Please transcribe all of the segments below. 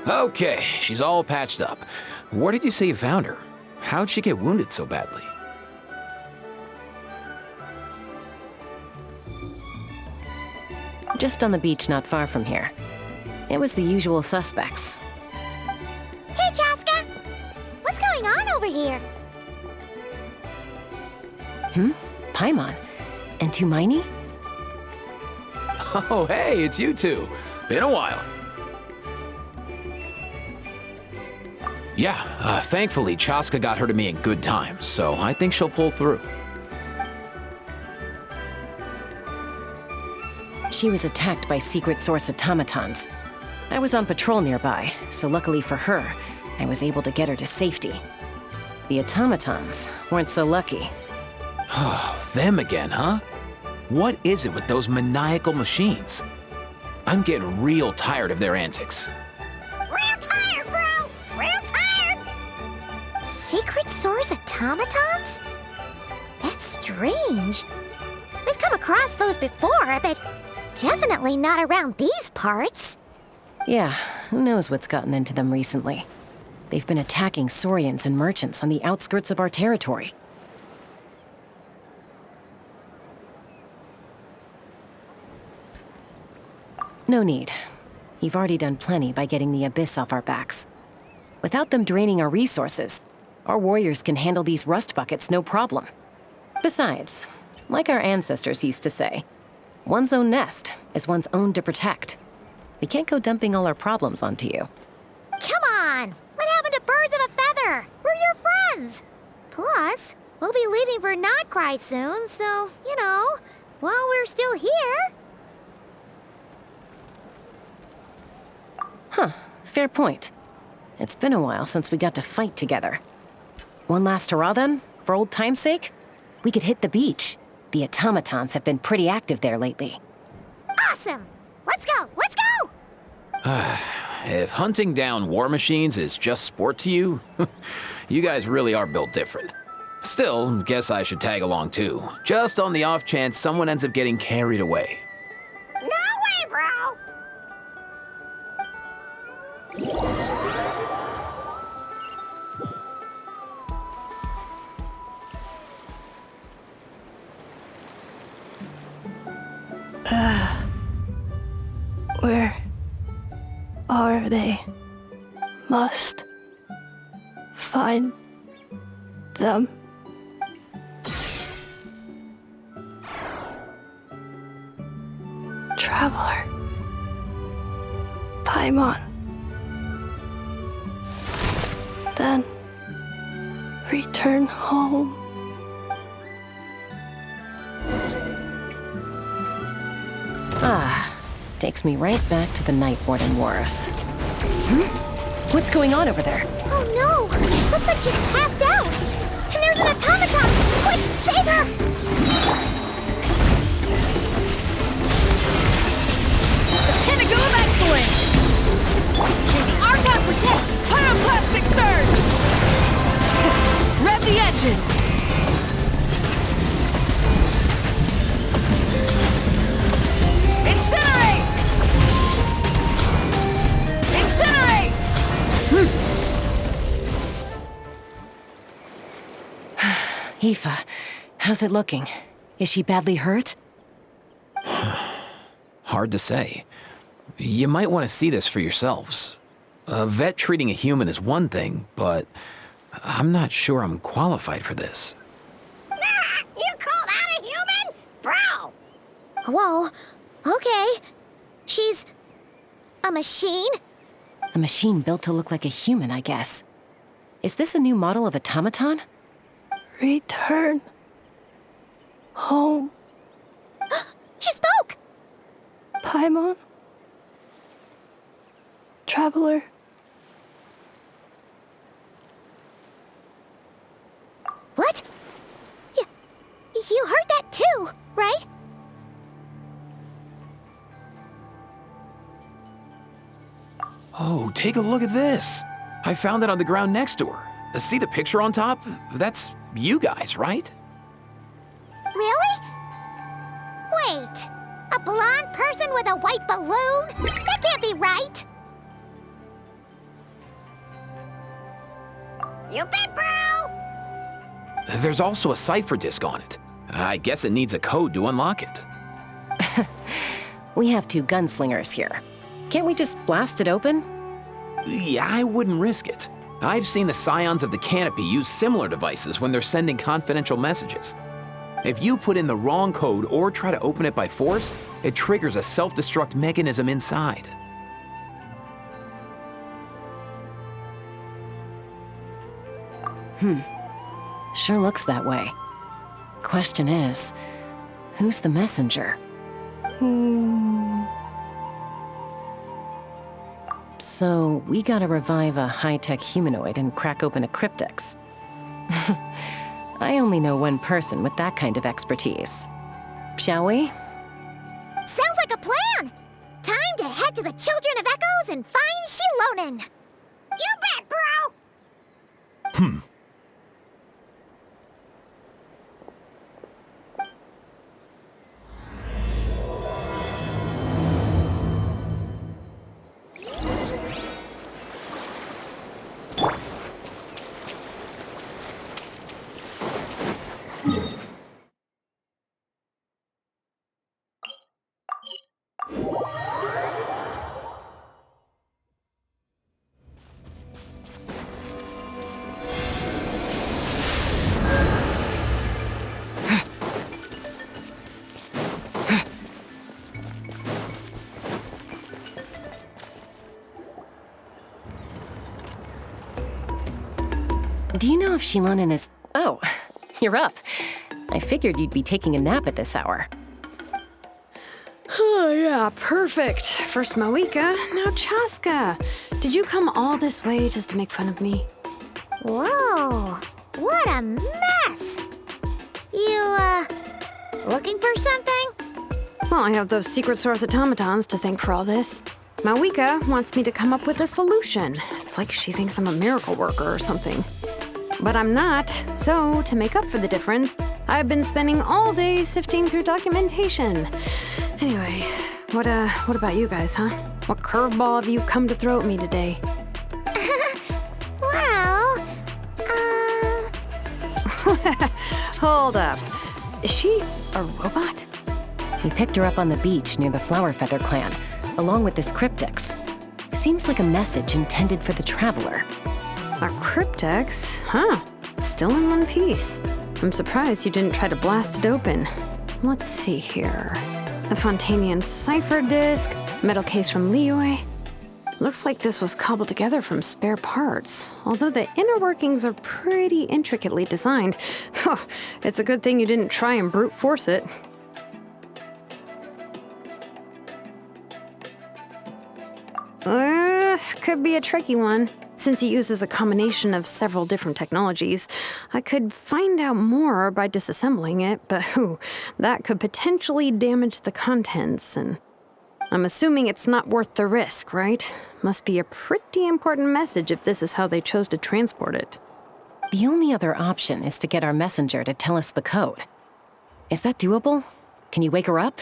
Okay, she's all patched up. Where did you say you found her? How'd she get wounded so badly? Just on the beach not far from here. It was the usual suspects. Hey, Chaska! What's going on over here? Paimon? And Tumaini? Oh, hey, it's you two. Been a while. Yeah, thankfully Chaska got her to me in good time, so I think she'll pull through. She was attacked by secret source automatons. I was on patrol nearby, so luckily for her, I was able to get her to safety. The automatons weren't so lucky. Oh, them again, huh? What is it with those maniacal machines? I'm getting real tired of their antics. Real tired, bro! Real tired! Secret source automatons? That's strange. We've come across those before, but definitely not around these parts. Yeah, who knows what's gotten into them recently. They've been attacking Saurians and merchants on the outskirts of our territory. No need. You've already done plenty by getting the Abyss off our backs. Without them draining our resources, our warriors can handle these rust buckets no problem. Besides, like our ancestors used to say, one's own nest is one's own to protect. We can't go dumping all our problems onto you. Come on! What happened to birds of a feather? We're your friends! Plus, we'll be leaving for Notcry soon, so, you know, while we're still here... Huh, fair point. It's been a while since we got to fight together. One last hurrah then, for old time's sake? We could hit the beach. The automatons have been pretty active there lately. Awesome! Let's go! Let's go! If hunting down war machines is just sport to you, you guys really are built different. Still, guess I should tag along too, just on the off chance someone ends up getting carried away. No way, bro! Where are they? Must find them. Traveler. Paimon. Then return home. Takes me right back to the Night Warden Wars. What's going on over there? Oh no! Looks like she's passed out! And there's an automaton! Quick, save her! The Pinnacle of Excellence! The Archon Protect! Pyroclastic Surge! Rev the engines! Incinerate! Incinerate! Aoife, how's it looking? Is she badly hurt? Hard to say. You might want to see this for yourselves. A vet treating a human is one thing, but I'm not sure I'm qualified for this. You call that a human? Bro! Whoa, okay. She's... a machine? A machine built to look like a human, I guess. Is this a new model of automaton? Return home. Paimon? Traveler? What? You heard that too, right? Oh, take a look at this. I found it on the ground next to her. See the picture on top? That's you guys, right? Really? Wait, a blonde person with a white balloon? That can't be right. You bet, bro! There's also a cipher disk on it. I guess it needs a code to unlock it. We have 2 gunslingers here. Can't we just blast it open? Yeah, I wouldn't risk it. I've seen the Scions of the Canopy use similar devices when they're sending confidential messages. If you put in the wrong code or try to open it by force, it triggers a self-destruct mechanism inside. Sure looks that way. Question is, who's the messenger? So, we gotta revive a high-tech humanoid and crack open a cryptex. I only know one person with that kind of expertise. Shall we? Sounds like a plan! Time to head to the Children of Echoes and find Shilonen! You bet, bro! Do you know if Shilonen is... Oh, you're up. I figured you'd be taking a nap at this hour. Oh, yeah, perfect. First Moika, now Chaska. Did you come all this way just to make fun of me? Whoa, what a mess! You, looking for something? Well, I have those secret source automatons to thank for all this. Mawika wants me to come up with a solution. It's like she thinks I'm a miracle worker or something. But I'm not, so to make up for the difference, I've been spending all day sifting through documentation. Anyway, what about you guys, huh? What curveball have you come to throw at me today? Well, Hold up. Is she a robot? We picked her up on the beach near the Flowerfeather clan, along with this cryptex. Seems like a message intended for the traveler. A cryptex? Huh. Still in one piece. I'm surprised you didn't try to blast it open. Let's see here. The Fontanian cipher disk, metal case from Liyue. Looks like this was cobbled together from spare parts, although the inner workings are pretty intricately designed. It's a good thing you didn't try and brute force it. Could be a tricky one. Since he uses a combination of several different technologies, I could find out more by disassembling it, but that could potentially damage the contents, and I'm assuming it's not worth the risk, right? Must be a pretty important message if this is how they chose to transport it. The only other option is to get our messenger to tell us the code. Is that doable? Can you wake her up?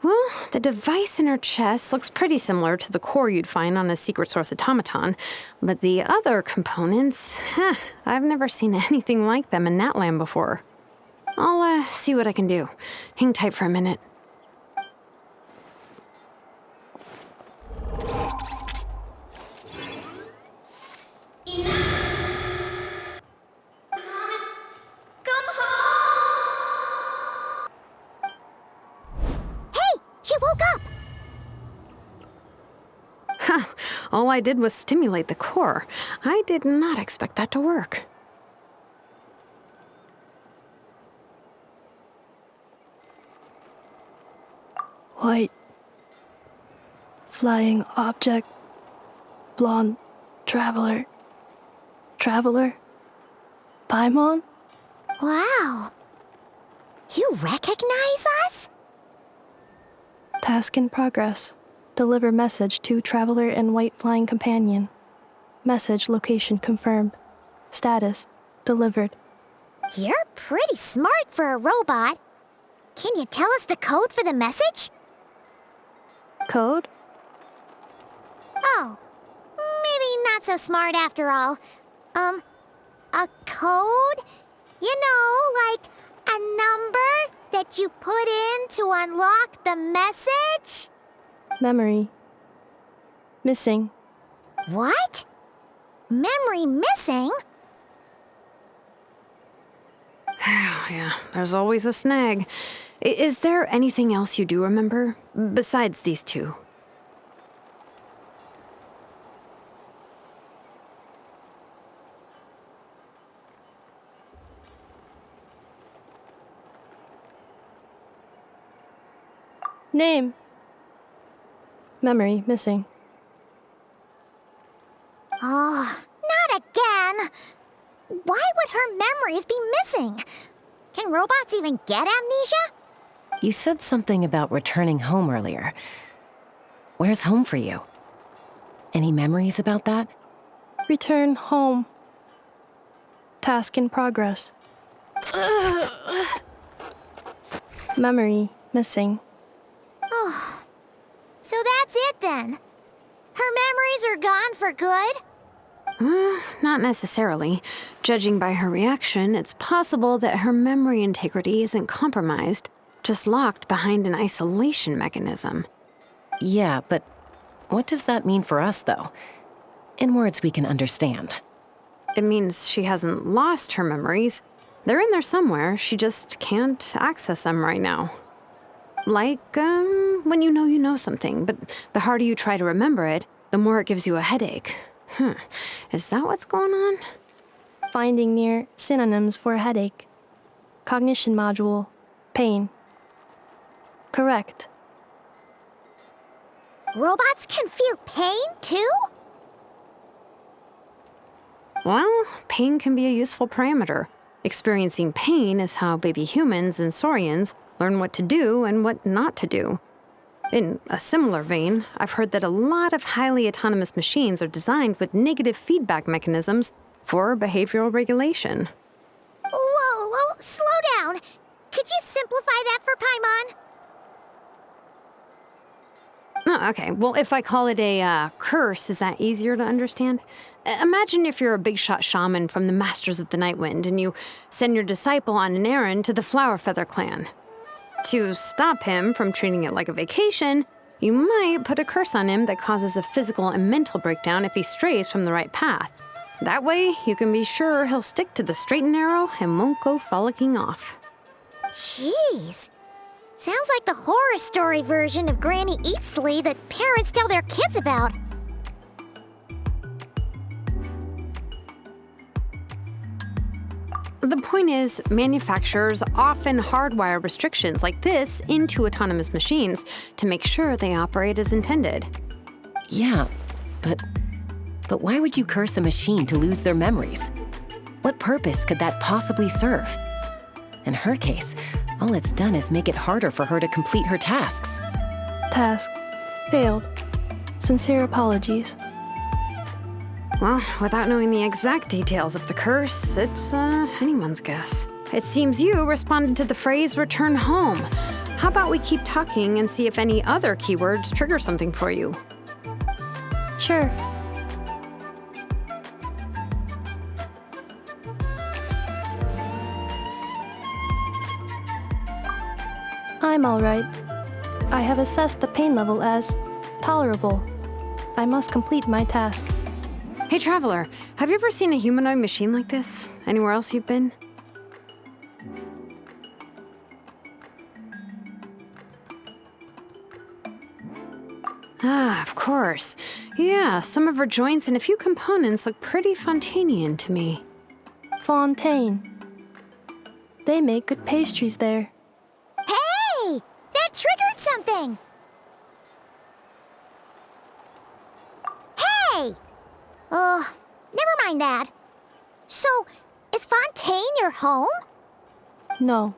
Well, the device in her chest looks pretty similar to the core you'd find on a secret source automaton, but the other components, I've never seen anything like them in Natlan before. I'll see what I can do. Hang tight for a minute. She woke up! All I did was stimulate the core. I did not expect that to work. white, flying object, blonde, traveler, Paimon? Wow. You recognize us? Task in progress. Deliver message to traveler and white flying companion. Message location confirmed. Status delivered. You're pretty smart for a robot. Can you tell us the code for the message? Code? Oh, maybe not so smart after all. A code? You know, like a number that you put in to unlock the message? Memory. Missing. What? Memory missing? Yeah, there's always a snag. Is there anything else you do remember, besides these two? Name. Memory missing. Oh, not again! Why would her memories be missing? Can robots even get amnesia? You said something about returning home earlier. Where's home for you? Any memories about that? Return home. Task in progress. Memory missing. Oh, so that's it then. Her memories are gone for good? Not necessarily. Judging by her reaction, it's possible that her memory integrity isn't compromised, just locked behind an isolation mechanism. Yeah, but what does that mean for us, though? In words we can understand. It means she hasn't lost her memories. They're in there somewhere, she just can't access them right now. Like, when you know something, but the harder you try to remember it, the more it gives you a headache. Is that what's going on? Finding near synonyms for headache. Cognition module. Pain. Correct. Robots can feel pain too? Well, pain can be a useful parameter. Experiencing pain is how baby humans and saurians learn what to do and what not to do. In a similar vein, I've heard that a lot of highly autonomous machines are designed with negative feedback mechanisms for behavioral regulation. Whoa, slow down. Could you simplify that for Paimon? Oh, okay, well, if I call it a curse, is that easier to understand? Imagine if you're a big shot shaman from the Masters of the Nightwind and you send your disciple on an errand to the Flowerfeather clan. To stop him from treating it like a vacation, you might put a curse on him that causes a physical and mental breakdown if he strays from the right path. That way, you can be sure he'll stick to the straight and narrow and won't go frolicking off. Jeez. Sounds like the horror story version of Granny Eastly that parents tell their kids about. The point is, manufacturers often hardwire restrictions like this into autonomous machines to make sure they operate as intended. Yeah, but why would you curse a machine to lose their memories? What purpose could that possibly serve? In her case, all it's done is make it harder for her to complete her tasks. Task. Failed. Sincere apologies. Well, without knowing the exact details of the curse, it's anyone's guess. It seems you responded to the phrase return home. How about we keep talking and see if any other keywords trigger something for you? Sure. I'm all right. I have assessed the pain level as tolerable. I must complete my task. Hey, Traveler, have you ever seen a humanoid machine like this? Anywhere else you've been? Ah, of course. Yeah, some of her joints and a few components look pretty Fontanian to me. Fontaine. They make good pastries there. Hey! That triggered something! Never mind that. So, is Fontaine your home? No.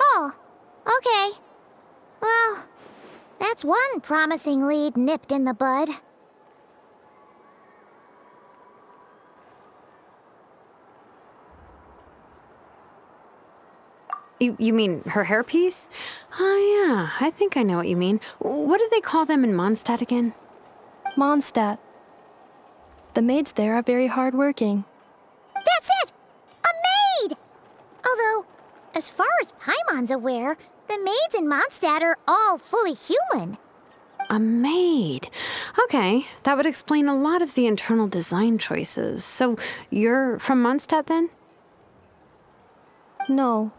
Oh, okay. Well, that's one promising lead nipped in the bud. You mean her hairpiece? Oh, yeah, I think I know what you mean. What do they call them in Mondstadt again? Mondstadt. The maids there are very hardworking. That's it! A maid! Although, as far as Paimon's aware, the maids in Mondstadt are all fully human. A maid. Okay, that would explain a lot of the internal design choices. So, you're from Mondstadt then? No.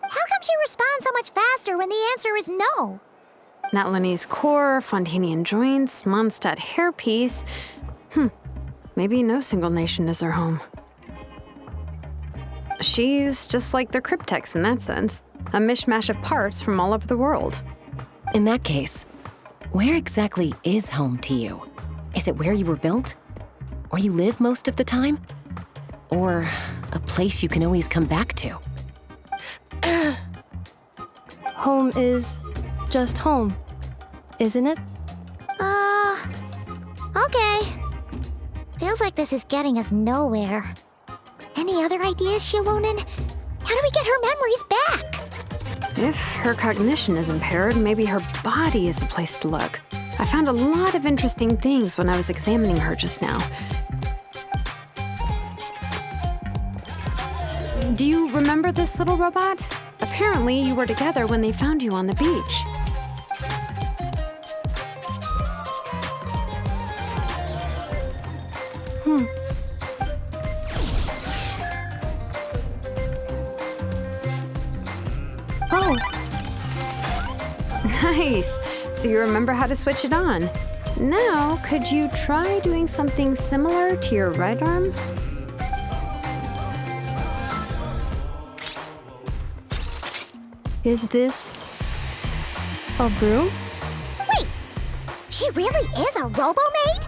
How come she responds so much faster when the answer is no? Natlanese core, Fontanian joints, Mondstadt hairpiece. Maybe no single nation is her home. She's just like the Cryptex in that sense. A mishmash of parts from all over the world. In that case, where exactly is home to you? Is it where you were built? Where you live most of the time? Or a place you can always come back to? Home is just home, isn't it? Okay. Feels like this is getting us nowhere. Any other ideas, Shilonen? How do we get her memories back? If her cognition is impaired, maybe her body is the place to look. I found a lot of interesting things when I was examining her just now. Do you remember this little robot? Apparently, you were together when they found you on the beach. Oh, Nice. So you remember how to switch it on. Now, could you try doing something similar to your right arm? is this a broom? Wait! She really is a robo-maid?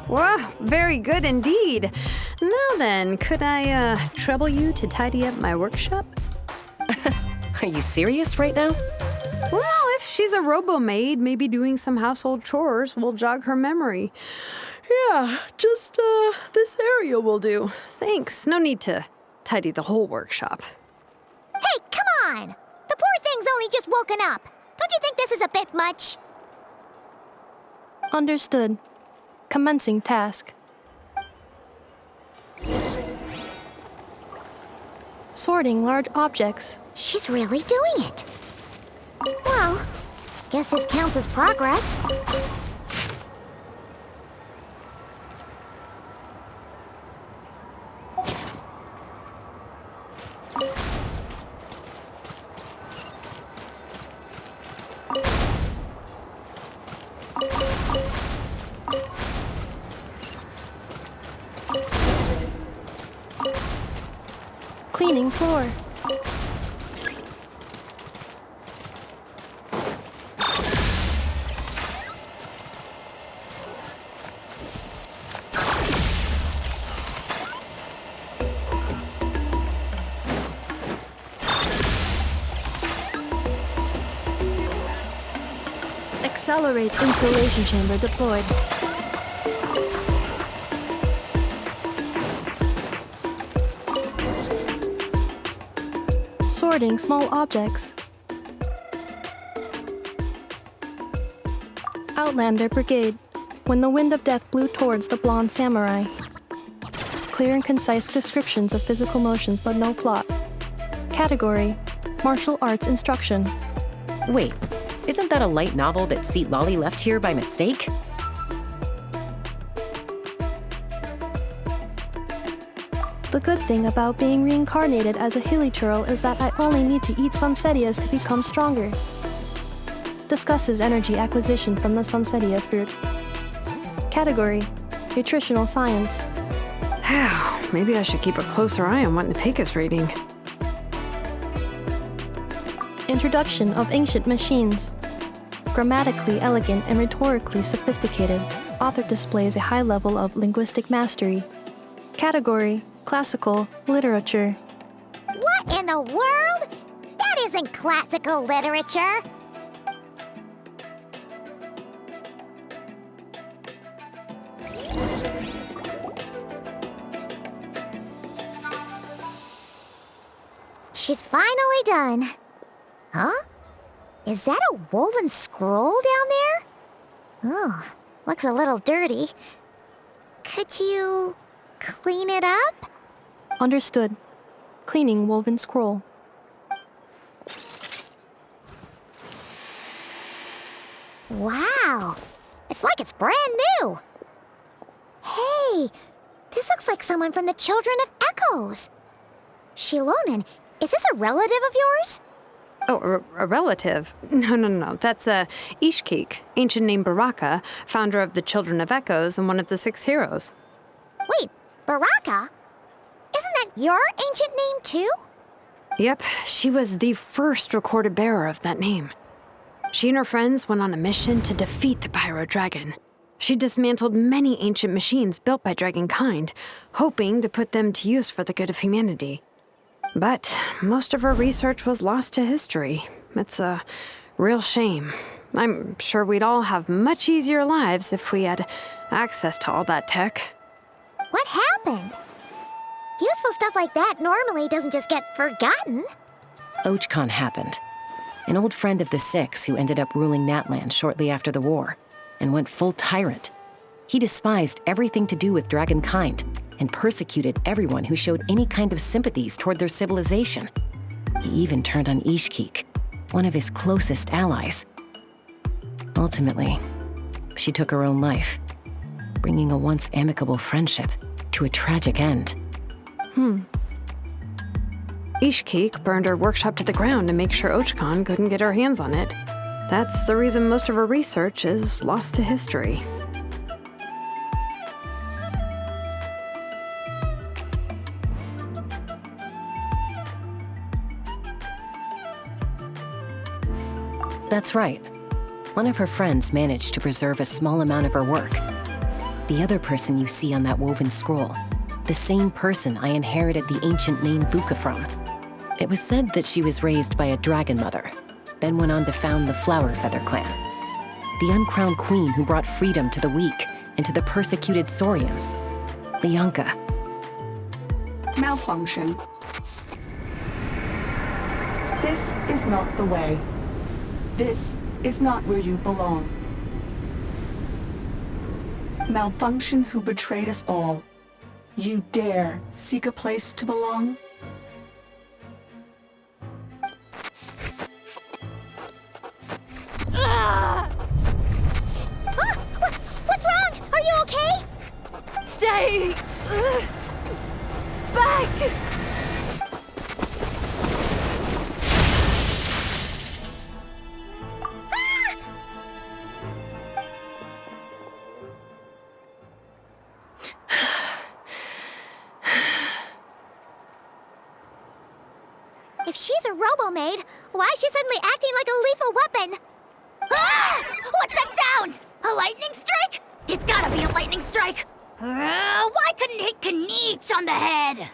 Wow, very good indeed. Now then, could I trouble you to tidy up my workshop? Are you serious right now? Well, if she's a robo-maid, maybe doing some household chores will jog her memory. Yeah, just this area will do. Thanks. No need to tidy the whole workshop. Hey, come on! The poor thing's only just woken up. Don't you think this is a bit much? Understood. Commencing task. Sorting large objects. She's really doing it. Well, guess this counts as progress. Cleaning floor. Accelerate installation chamber deployed. Sorting small objects. Outlander Brigade. When the wind of death blew towards the blonde samurai. Clear and concise descriptions of physical motions but no plot. Category: Martial Arts Instruction. Wait, isn't that a light novel that Seat Lolly left here by mistake? The good thing about being reincarnated as a hilly churl is that I only need to eat sunsettias to become stronger. Discusses energy acquisition from the sunsettia fruit. Category: Nutritional Science. Maybe I should keep a closer eye on what Nepeka's reading. Introduction of Ancient Machines. Grammatically elegant and rhetorically sophisticated, author displays a high level of linguistic mastery. Category: Classical Literature. What in the world? That isn't classical literature. She's finally done. Huh? Is that a woven scroll down there? Oh, looks a little dirty. Could you clean it up? Understood. Cleaning woven scroll. Wow, it's like it's brand new. Hey, this looks like someone from the Children of Echoes. Shilonen, is this a relative of yours? Oh, a relative? No. That's Ishkik, ancient name Baraka, founder of the Children of Echoes and one of the 6 heroes. Wait, Baraka? Isn't that your ancient name too? Yep, she was the first recorded bearer of that name. She and her friends went on a mission to defeat the Pyro Dragon. She dismantled many ancient machines built by dragonkind, hoping to put them to use for the good of humanity. But most of her research was lost to history. It's a real shame. I'm sure we'd all have much easier lives if we had access to all that tech. What happened? Useful stuff like that normally doesn't just get forgotten. Ochkon happened. An old friend of the 6 who ended up ruling Natland shortly after the war, and went full tyrant. He despised everything to do with dragonkind, and persecuted everyone who showed any kind of sympathies toward their civilization. He even turned on Ishkik, one of his closest allies. Ultimately, she took her own life, bringing a once amicable friendship to a tragic end. Ishkik burned her workshop to the ground to make sure Ochkon couldn't get her hands on it. That's the reason most of her research is lost to history. That's right. One of her friends managed to preserve a small amount of her work. The other person you see on that woven scroll, the same person I inherited the ancient name Vuka from. It was said that she was raised by a dragon mother, then went on to found the Flower Feather clan, the uncrowned queen who brought freedom to the weak and to the persecuted Saurians. Lianka. Malfunction. This is not the way. This is not where you belong. Malfunction who betrayed us all. You dare seek a place to belong? What's wrong? Are you okay? Stay back! If she's a robo-maid, why is she suddenly acting like a lethal weapon? Ah! What's that sound? A lightning strike? It's gotta be a lightning strike! Why couldn't it hit Kniech on the head?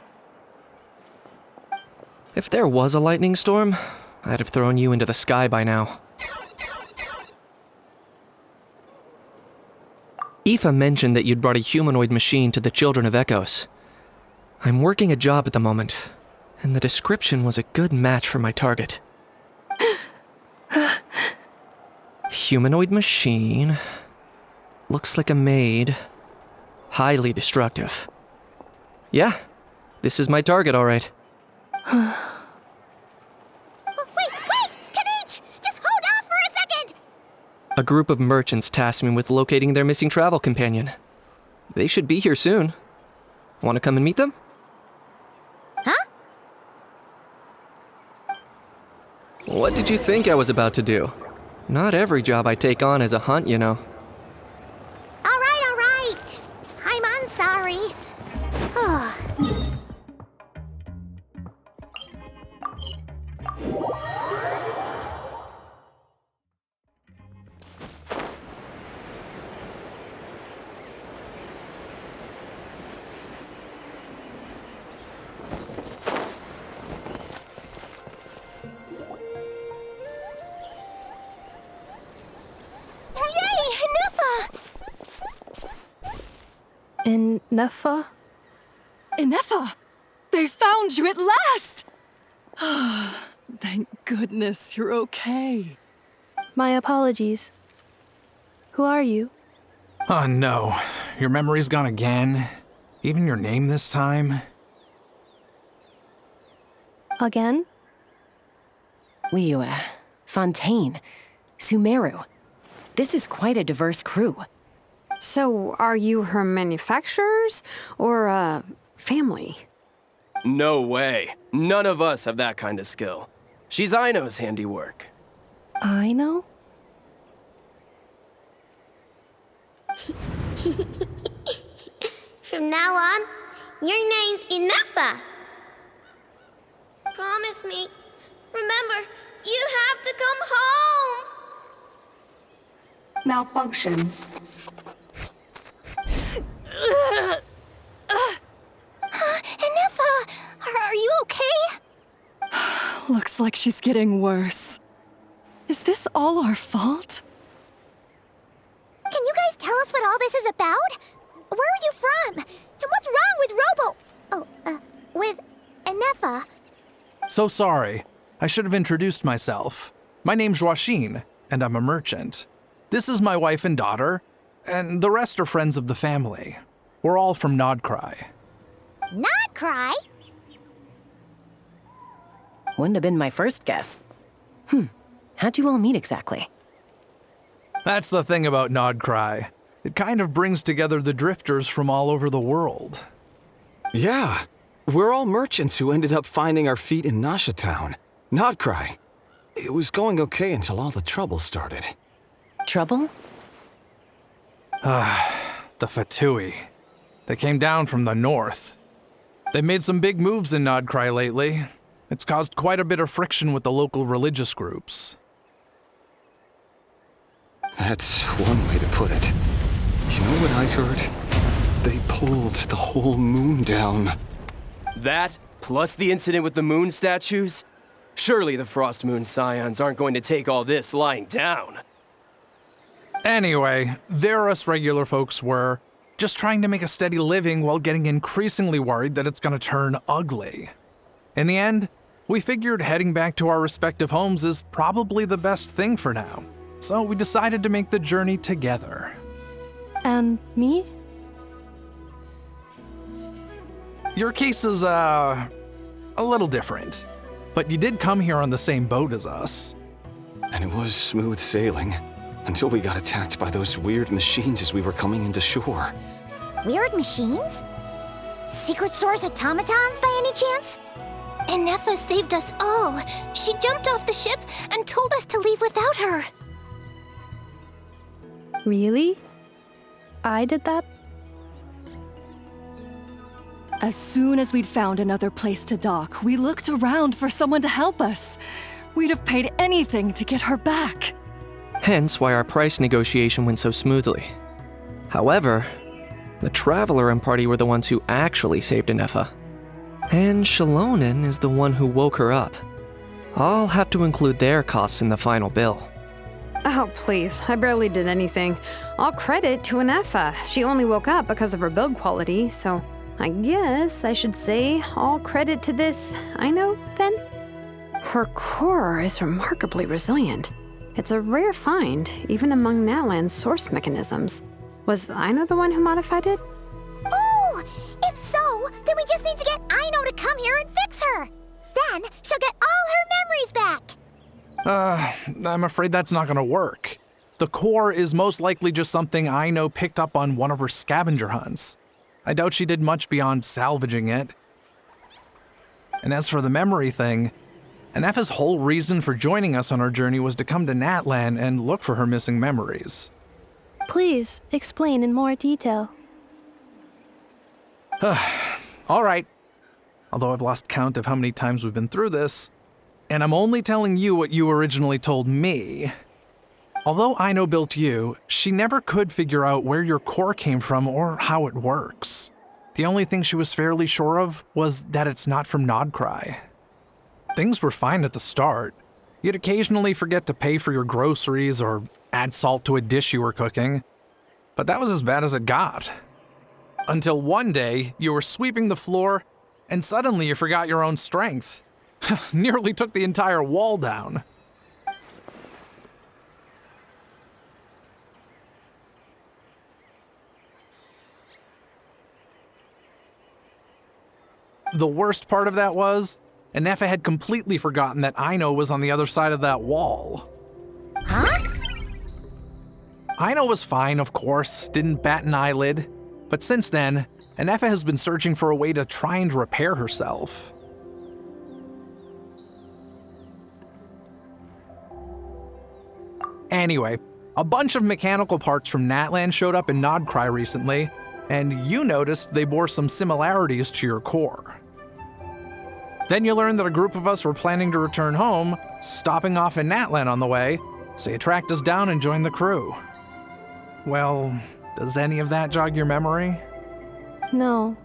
If there was a lightning storm, I'd have thrown you into the sky by now. Aoife mentioned that you'd brought a humanoid machine to the Children of Echoes. I'm working a job at the moment, and the description was a good match for my target. Humanoid machine. Looks like a maid. Highly destructive. Yeah, this is my target, all right. Wait! Kniech! Just hold off for a second! A group of merchants tasked me with locating their missing travel companion. They should be here soon. Want to come and meet them? Huh? What did you think I was about to do? Not every job I take on is a hunt, you know. All right. I'm sorry. In Nefa? Inefa! They found you at last! Thank goodness you're okay. My apologies. Who are you? Oh no, your memory's gone again? Even your name this time? Again? Liyue, Fontaine, Sumeru. This is quite a diverse crew. So, are you her manufacturers or family? No way. None of us have that kind of skill. She's Aino's handiwork. I know? From now on, your name's Inefa. Promise me. Remember, you have to come home. Malfunction. Inefa, are you okay? Looks like she's getting worse. Is this all our fault? Can you guys tell us what all this is about? Where are you from? And what's wrong with with Inefa? So sorry. I should have introduced myself. My name's Joachine, and I'm a merchant. This is my wife and daughter, and the rest are friends of the family. We're all from Nodcry. Not cry? Wouldn't have been my first guess. How'd you all meet exactly? That's the thing about Nodcry. It kind of brings together the drifters from all over the world. Yeah, we're all merchants who ended up finding our feet in Nasha Town. Nodcry. It was going okay until all the trouble started. Trouble? The Fatui. They came down from the north. They've made some big moves in Nodcry lately. It's caused quite a bit of friction with the local religious groups. That's one way to put it. You know what I heard? They pulled the whole moon down. That, plus the incident with the moon statues? Surely the Frost Moon Scions aren't going to take all this lying down. Anyway, there us regular folks were, just trying to make a steady living while getting increasingly worried that it's gonna turn ugly. In the end, we figured heading back to our respective homes is probably the best thing for now. So we decided to make the journey together. And me? Your case is, a little different. But you did come here on the same boat as us. And it was smooth sailing, until we got attacked by those weird machines as we were coming into shore. Weird machines? Secret Source automatons by any chance? Inefa saved us all. She jumped off the ship and told us to leave without her. Really? I did that? As soon as we'd found another place to dock, we looked around for someone to help us. We'd have paid anything to get her back. Hence why our price negotiation went so smoothly. However, the Traveler and party were the ones who actually saved Inefa. And Shalonen is the one who woke her up. I'll have to include their costs in the final bill. Oh, please. I barely did anything. All credit to Inefa. She only woke up because of her build quality, so I guess I should say all credit to this Aino, then? Her core is remarkably resilient. It's a rare find, even among Natlan's source mechanisms. Was Aino the one who modified it? Oh! If so, then we just need to get Aino to come here and fix her. Then she'll get all her memories back. I'm afraid that's not gonna work. The core is most likely just something Aino picked up on one of her scavenger hunts. I doubt she did much beyond salvaging it. And as for the memory thing, Inefa's whole reason for joining us on our journey was to come to Natlan and look for her missing memories. Please, explain in more detail. All right. Although I've lost count of how many times we've been through this, and I'm only telling you what you originally told me. Although Aino built you, she never could figure out where your core came from or how it works. The only thing she was fairly sure of was that it's not from Nodcry. Things were fine at the start. You'd occasionally forget to pay for your groceries or add salt to a dish you were cooking, but that was as bad as it got. Until one day, you were sweeping the floor, and suddenly you forgot your own strength. Nearly took the entire wall down. The worst part of that was, Anefa had completely forgotten that Aino was on the other side of that wall. Huh? Aino was fine, of course, didn't bat an eyelid. But since then, Anefa has been searching for a way to try and repair herself. Anyway, a bunch of mechanical parts from Natlan showed up in Nodcry recently, and you noticed they bore some similarities to your core. Then you learned that a group of us were planning to return home, stopping off in Natlan on the way, so you tracked us down and joined the crew. Well, does any of that jog your memory? No.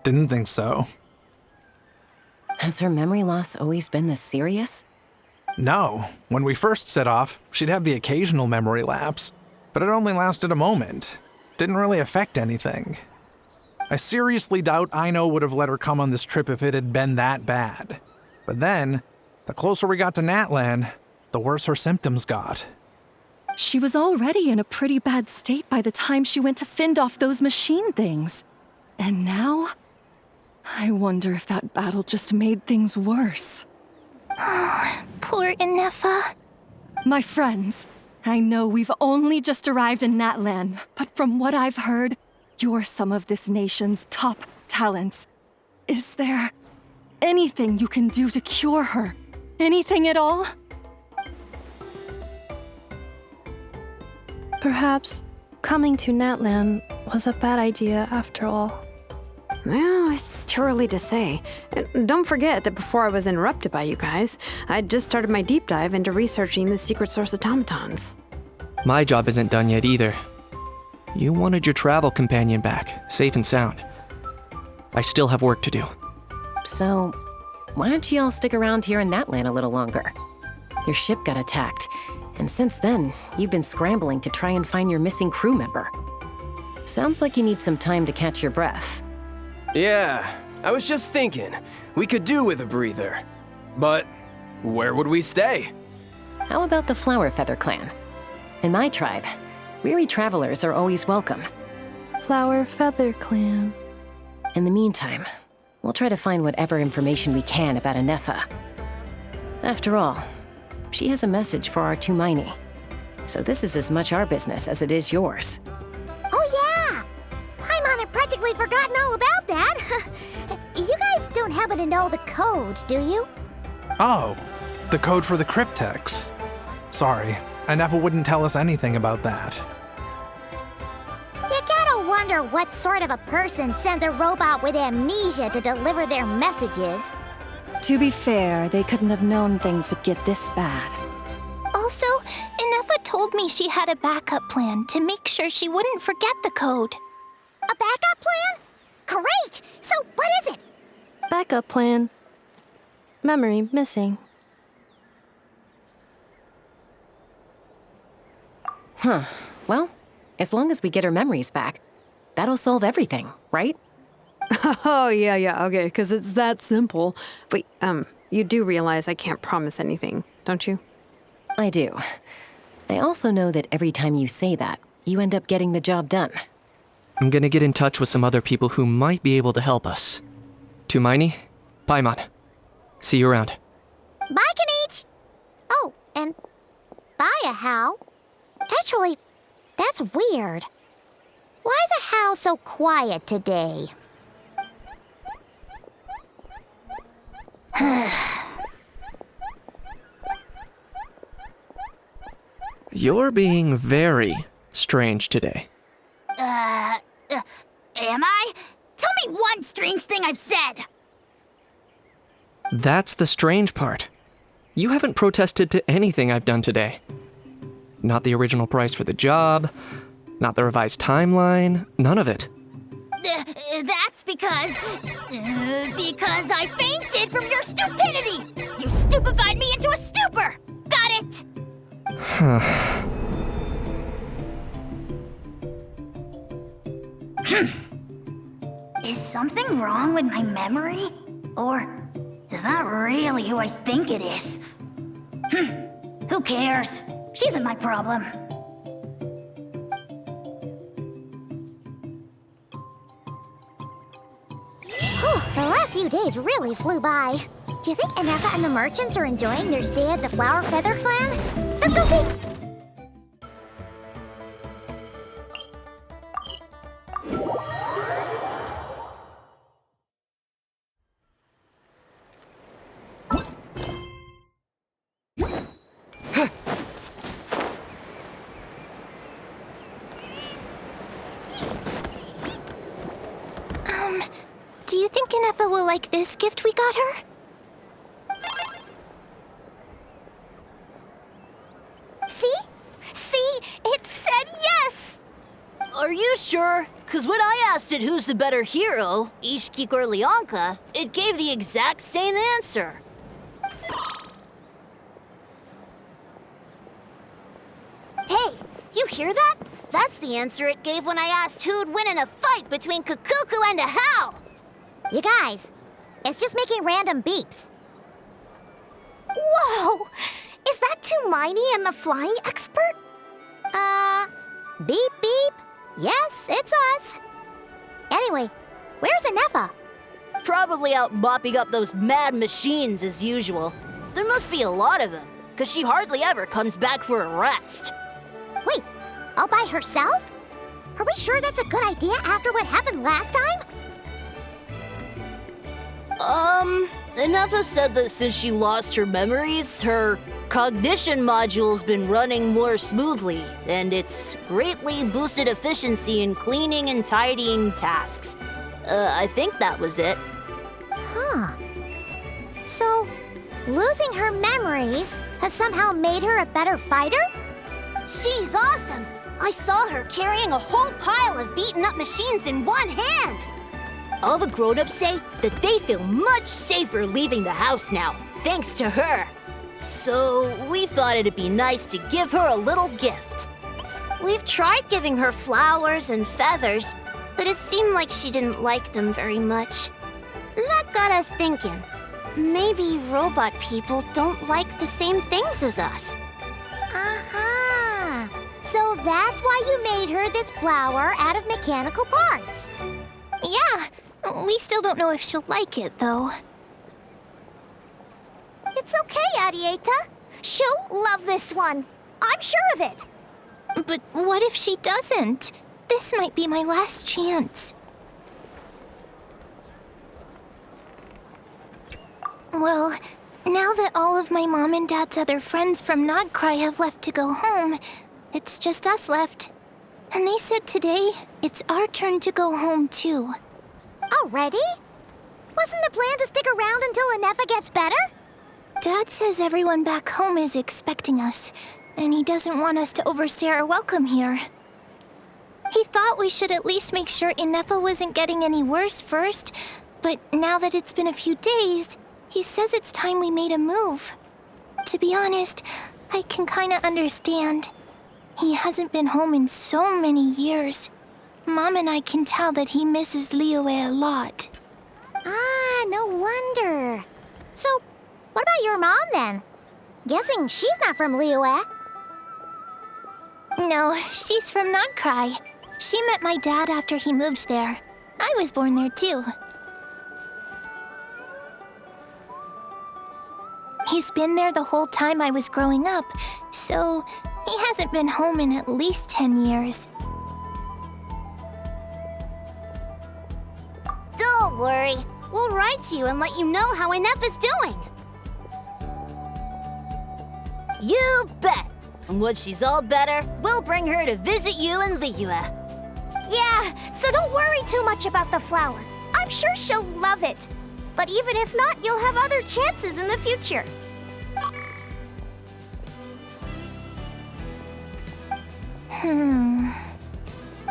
Didn't think so. Has her memory loss always been this serious? No. When we first set off, she'd have the occasional memory lapse, but it only lasted a moment. Didn't really affect anything. I seriously doubt Aino would have let her come on this trip if it had been that bad. But then, the closer we got to Natlan, the worse her symptoms got. She was already in a pretty bad state by the time she went to fend off those machine things. And now? I wonder if that battle just made things worse. Poor Anefa. My friends, I know we've only just arrived in Natlan, but from what I've heard, you're some of this nation's top talents. Is there anything you can do to cure her? Anything at all? Perhaps coming to Natlan was a bad idea after all. Well, it's too early to say. And don't forget that before I was interrupted by you guys, I'd just started my deep dive into researching the secret source automatons. My job isn't done yet either. You wanted your travel companion back, safe and sound. I still have work to do. So, why don't you all stick around here in Natlan a little longer? Your ship got attacked, and since then, you've been scrambling to try and find your missing crew member. Sounds like you need some time to catch your breath. Yeah, I was just thinking, we could do with a breather. But where would we stay? How about the Flower Feather clan? In my tribe, weary travelers are always welcome. Flower Feather Clan. In the meantime, we'll try to find whatever information we can about Anefa. After all, she has a message for our Tumaini. So this is as much our business as it is yours. Oh yeah! Paimon had practically forgotten all about that. You guys don't happen to know the code, do you? Oh, the code for the cryptex. Sorry, Anefa wouldn't tell us anything about that. You gotta wonder what sort of a person sends a robot with amnesia to deliver their messages. To be fair, they couldn't have known things would get this bad. Also, Anefa told me she had a backup plan to make sure she wouldn't forget the code. A backup plan? Great! So what is it? Backup plan. Memory missing. Huh. Well, as long as we get her memories back, that'll solve everything, right? Oh, yeah, okay, because it's that simple. But, you do realize I can't promise anything, don't you? I do. I also know that every time you say that, you end up getting the job done. I'm gonna get in touch with some other people who might be able to help us. Tumaini, Paimon. See you around. Bye, Kanich! Oh, and bye, Hao. Actually, that's weird. Why is Hao so quiet today? You're being very strange today. Am I? Tell me one strange thing I've said! That's the strange part. You haven't protested to anything I've done today. Not the original price for the job, not the revised timeline, none of it. That's because I fainted from your stupidity! You stupefied me into a stupor! Got it? Is something wrong with my memory? Or is that really who I think it is? Who cares? She isn't my problem. The last few days really flew by. Do you think Inefa and the merchants are enjoying their stay at the Flower Feather Clan? Let's go see! Do you think Inefa will like this gift we got her? See? See? It said yes! Are you sure? Because when I asked it who's the better hero, Ishkik or Leonka, it gave the exact same answer. Hey, you hear that? That's the answer it gave when I asked who'd win in a fight between Kukuku and a Hao. You guys, it's just making random beeps. Whoa! Is that Tumaini and the flying expert? Beep beep. Yes, it's us. Anyway, where's Inefa? Probably out mopping up those mad machines as usual. There must be a lot of them, because she hardly ever comes back for a rest. Wait, all by herself? Are we sure that's a good idea after what happened last time? Inefa said that since she lost her memories, her cognition module's been running more smoothly, and it's greatly boosted efficiency in cleaning and tidying tasks. I think that was it. Huh. So, losing her memories has somehow made her a better fighter? She's awesome! I saw her carrying a whole pile of beaten-up machines in one hand! All the grown-ups say that they feel much safer leaving the house now, thanks to her. So we thought it'd be nice to give her a little gift. We've tried giving her flowers and feathers, but it seemed like she didn't like them very much. That got us thinking. Maybe robot people don't like the same things as us. Aha! So that's why you made her this flower out of mechanical parts. Yeah, we still don't know if she'll like it, though. It's okay, Arieta. She'll love this one. I'm sure of it. But what if she doesn't? This might be my last chance. Well, now that all of my mom and dad's other friends from Nodcry have left to go home, it's just us left. And they said today, it's our turn to go home too. Already? Wasn't the plan to stick around until Inefa gets better? Dad says everyone back home is expecting us, and he doesn't want us to overstay our welcome here. He thought we should at least make sure Inefa wasn't getting any worse first, but now that it's been a few days, he says it's time we made a move. To be honest, I can kinda understand. He hasn't been home in so many years. Mom and I can tell that he misses Liyue a lot. Ah, no wonder. So, what about your mom then? Guessing she's not from Liyue. No, she's from Nodcry. She met my dad after he moved there. I was born there too. He's been there the whole time I was growing up, so he hasn't been home in at least 10 years. Don't worry. We'll write to you and let you know how Inefa's doing. You bet. And when she's all better, we'll bring her to visit you in Liyue. Yeah, so don't worry too much about the flower. I'm sure she'll love it. But even if not, you'll have other chances in the future.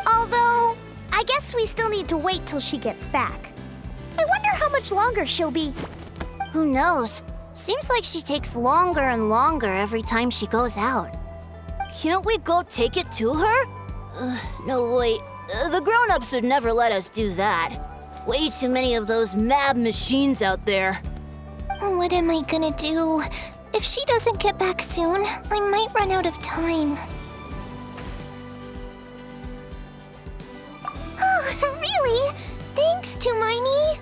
Although, I guess we still need to wait till she gets back. I wonder how much longer she'll be. Who knows? Seems like she takes longer and longer every time she goes out. Can't we go take it to her? No, wait. The grown-ups would never let us do that. Way too many of those mad machines out there. What am I gonna do? If she doesn't get back soon, I might run out of time. Oh, really? Thanks, Hermione.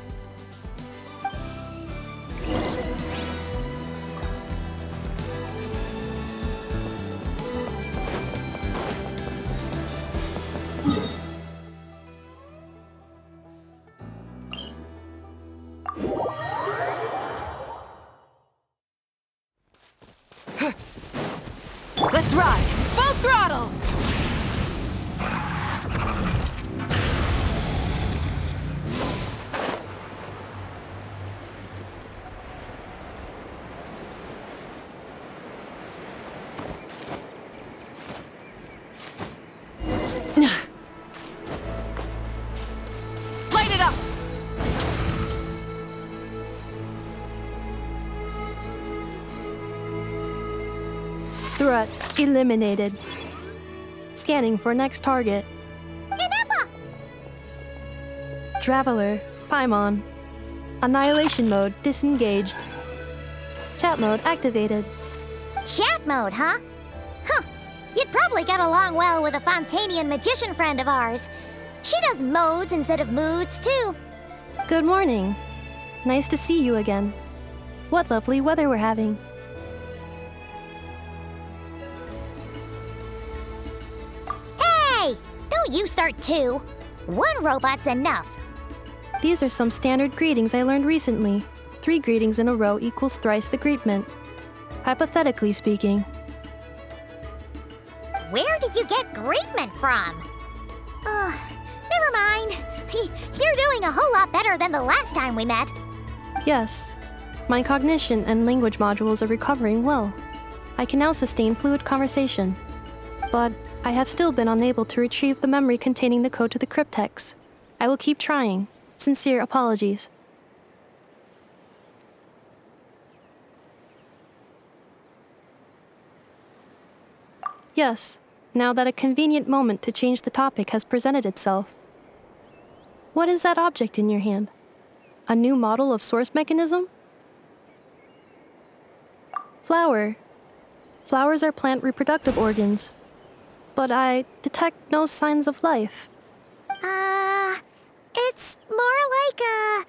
Let's ride! Full throttle! Light it up! Threat eliminated. Scanning for next target. Ineppa! Traveler, Paimon. Annihilation mode disengaged. Chat mode activated. Chat mode, huh? Huh. You'd probably get along well with a Fontanian magician friend of ours. She does modes instead of moods, too. Good morning. Nice to see you again. What lovely weather we're having. Hey! Don't you start too. One robot's enough. These are some standard greetings I learned recently. 3 greetings in a row equals thrice the greetment. Hypothetically speaking. Where did you get greetment from? Never mind. You're doing a whole lot better than the last time we met. Yes. My cognition and language modules are recovering well. I can now sustain fluid conversation. But I have still been unable to retrieve the memory containing the code to the cryptex. I will keep trying. Sincere apologies. Yes, now that a convenient moment to change the topic has presented itself. What is that object in your hand? A new model of source mechanism? Flower. Flowers are plant reproductive organs. But I detect no signs of life. It's more like a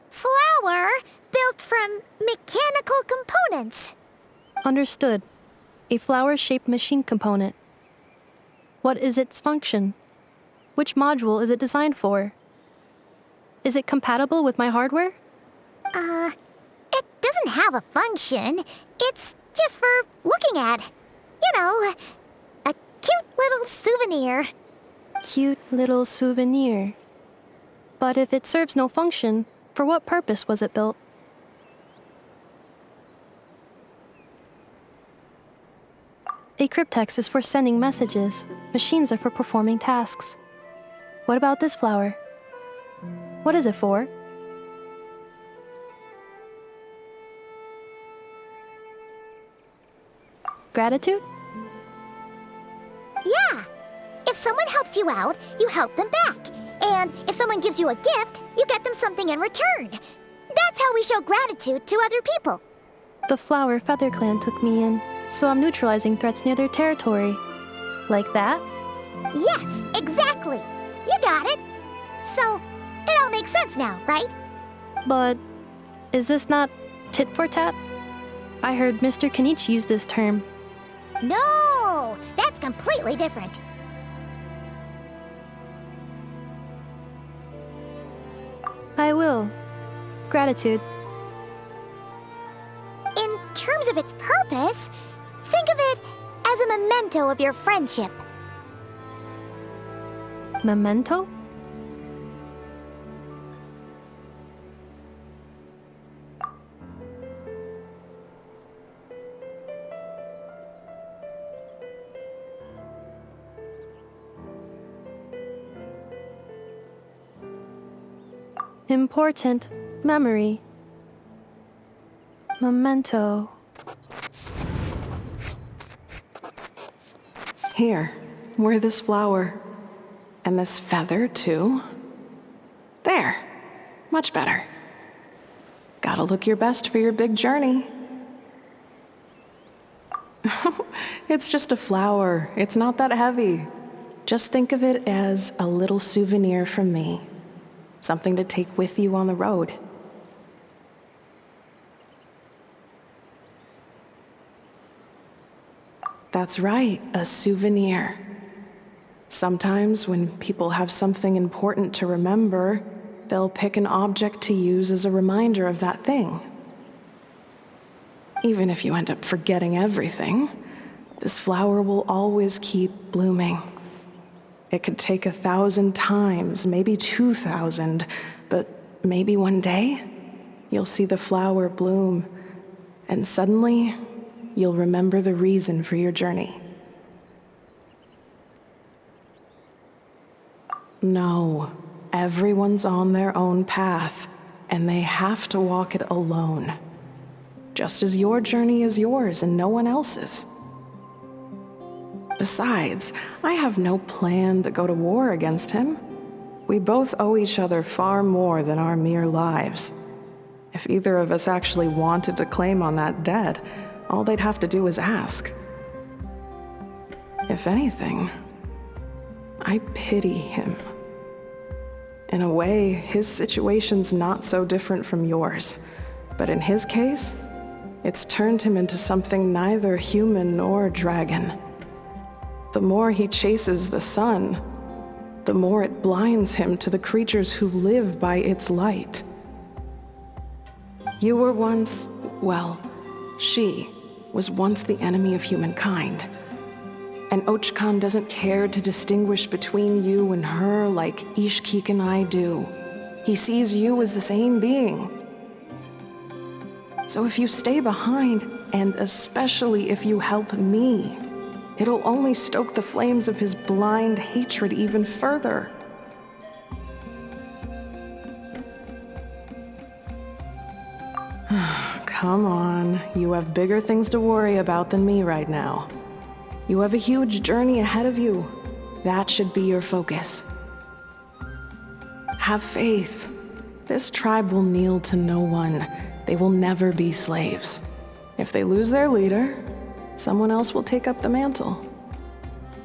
flower built from mechanical components. Understood. A flower-shaped machine component. What is its function? Which module is it designed for? Is it compatible with my hardware? It doesn't have a function. It's just for looking at. You know, a cute little souvenir. Cute little souvenir. But if it serves no function, for what purpose was it built? A cryptex is for sending messages. Machines are for performing tasks. What about this flower? What is it for? Gratitude? Yeah. If someone helps you out, you help them back. And if someone gives you a gift, you get them something in return. That's how we show gratitude to other people. The Flower Feather Clan took me in, so I'm neutralizing threats near their territory. Like that? Yes, exactly. You got it. So, it all makes sense now, right? But is this not tit for tat? I heard Mr. Kenichi use this term. No, that's completely different. I will. Gratitude. In terms of its purpose, think of it as a memento of your friendship. Memento? Important memory. Memento. Here, wear this flower. And this feather, too. There. Much better. Gotta look your best for your big journey. It's just a flower. It's not that heavy. Just think of it as a little souvenir from me. Something to take with you on the road. That's right, a souvenir. Sometimes when people have something important to remember, they'll pick an object to use as a reminder of that thing. Even if you end up forgetting everything, this flower will always keep blooming. It could take 1,000 times, maybe 2,000, but maybe one day you'll see the flower bloom, and suddenly you'll remember the reason for your journey. No, everyone's on their own path, and they have to walk it alone. Just as your journey is yours and no one else's. Besides, I have no plan to go to war against him. We both owe each other far more than our mere lives. If either of us actually wanted to claim on that debt, all they'd have to do is ask. If anything, I pity him. In a way, his situation's not so different from yours. But in his case, it's turned him into something neither human nor dragon. The more he chases the sun, the more it blinds him to the creatures who live by its light. You were once, well, she was once the enemy of humankind. And Ochkan doesn't care to distinguish between you and her like Ishkik and I do. He sees you as the same being. So if you stay behind, and especially if you help me, it'll only stoke the flames of his blind hatred even further. Come on, you have bigger things to worry about than me right now. You have a huge journey ahead of you. That should be your focus. Have faith. This tribe will kneel to no one. They will never be slaves. If they lose their leader, someone else will take up the mantle.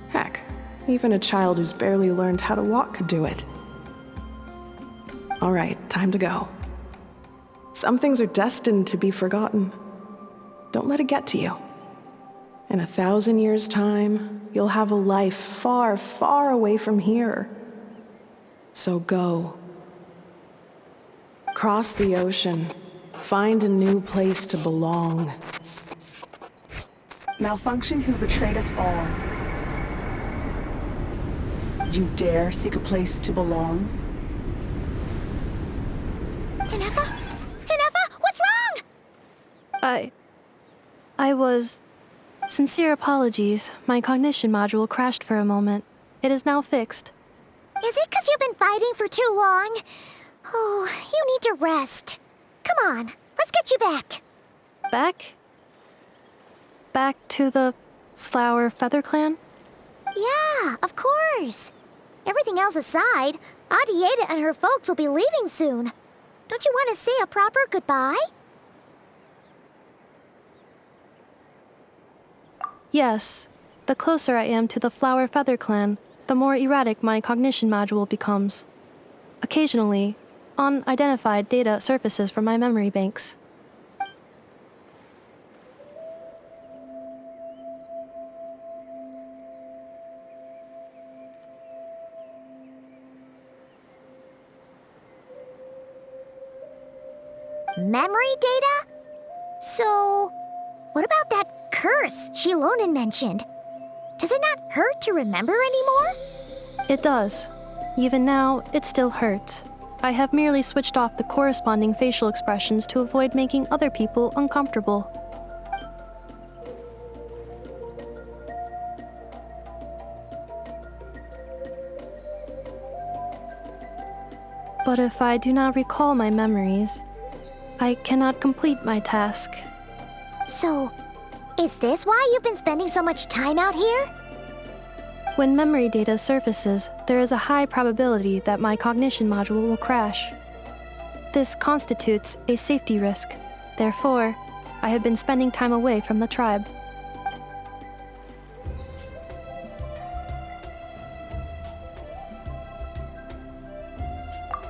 Heck, even a child who's barely learned how to walk could do it. All right, time to go. Some things are destined to be forgotten. Don't let it get to you. In 1,000 years' time, you'll have a life far, far away from here. So go. Cross the ocean. Find a new place to belong. Malfunction who betrayed us all. You dare seek a place to belong? Inefa? Inefa, what's wrong? I was... Sincere apologies. My cognition module crashed for a moment. It is now fixed. Is it because you've been fighting for too long? Oh, you need to rest. Come on, let's get you back. Back? Back to the Flower Feather Clan? Yeah, of course. Everything else aside, Adieta and her folks will be leaving soon. Don't you want to say a proper goodbye? Yes. The closer I am to the Flower Feather Clan, the more erratic my cognition module becomes. Occasionally, unidentified data surfaces from my memory banks. Memory data? So, what about that curse Shilonen mentioned? Does it not hurt to remember anymore? It does. Even now, it still hurts. I have merely switched off the corresponding facial expressions to avoid making other people uncomfortable. But if I do not recall my memories, I cannot complete my task. So, is this why you've been spending so much time out here? When memory data surfaces, there is a high probability that my cognition module will crash. This constitutes a safety risk. Therefore, I have been spending time away from the tribe.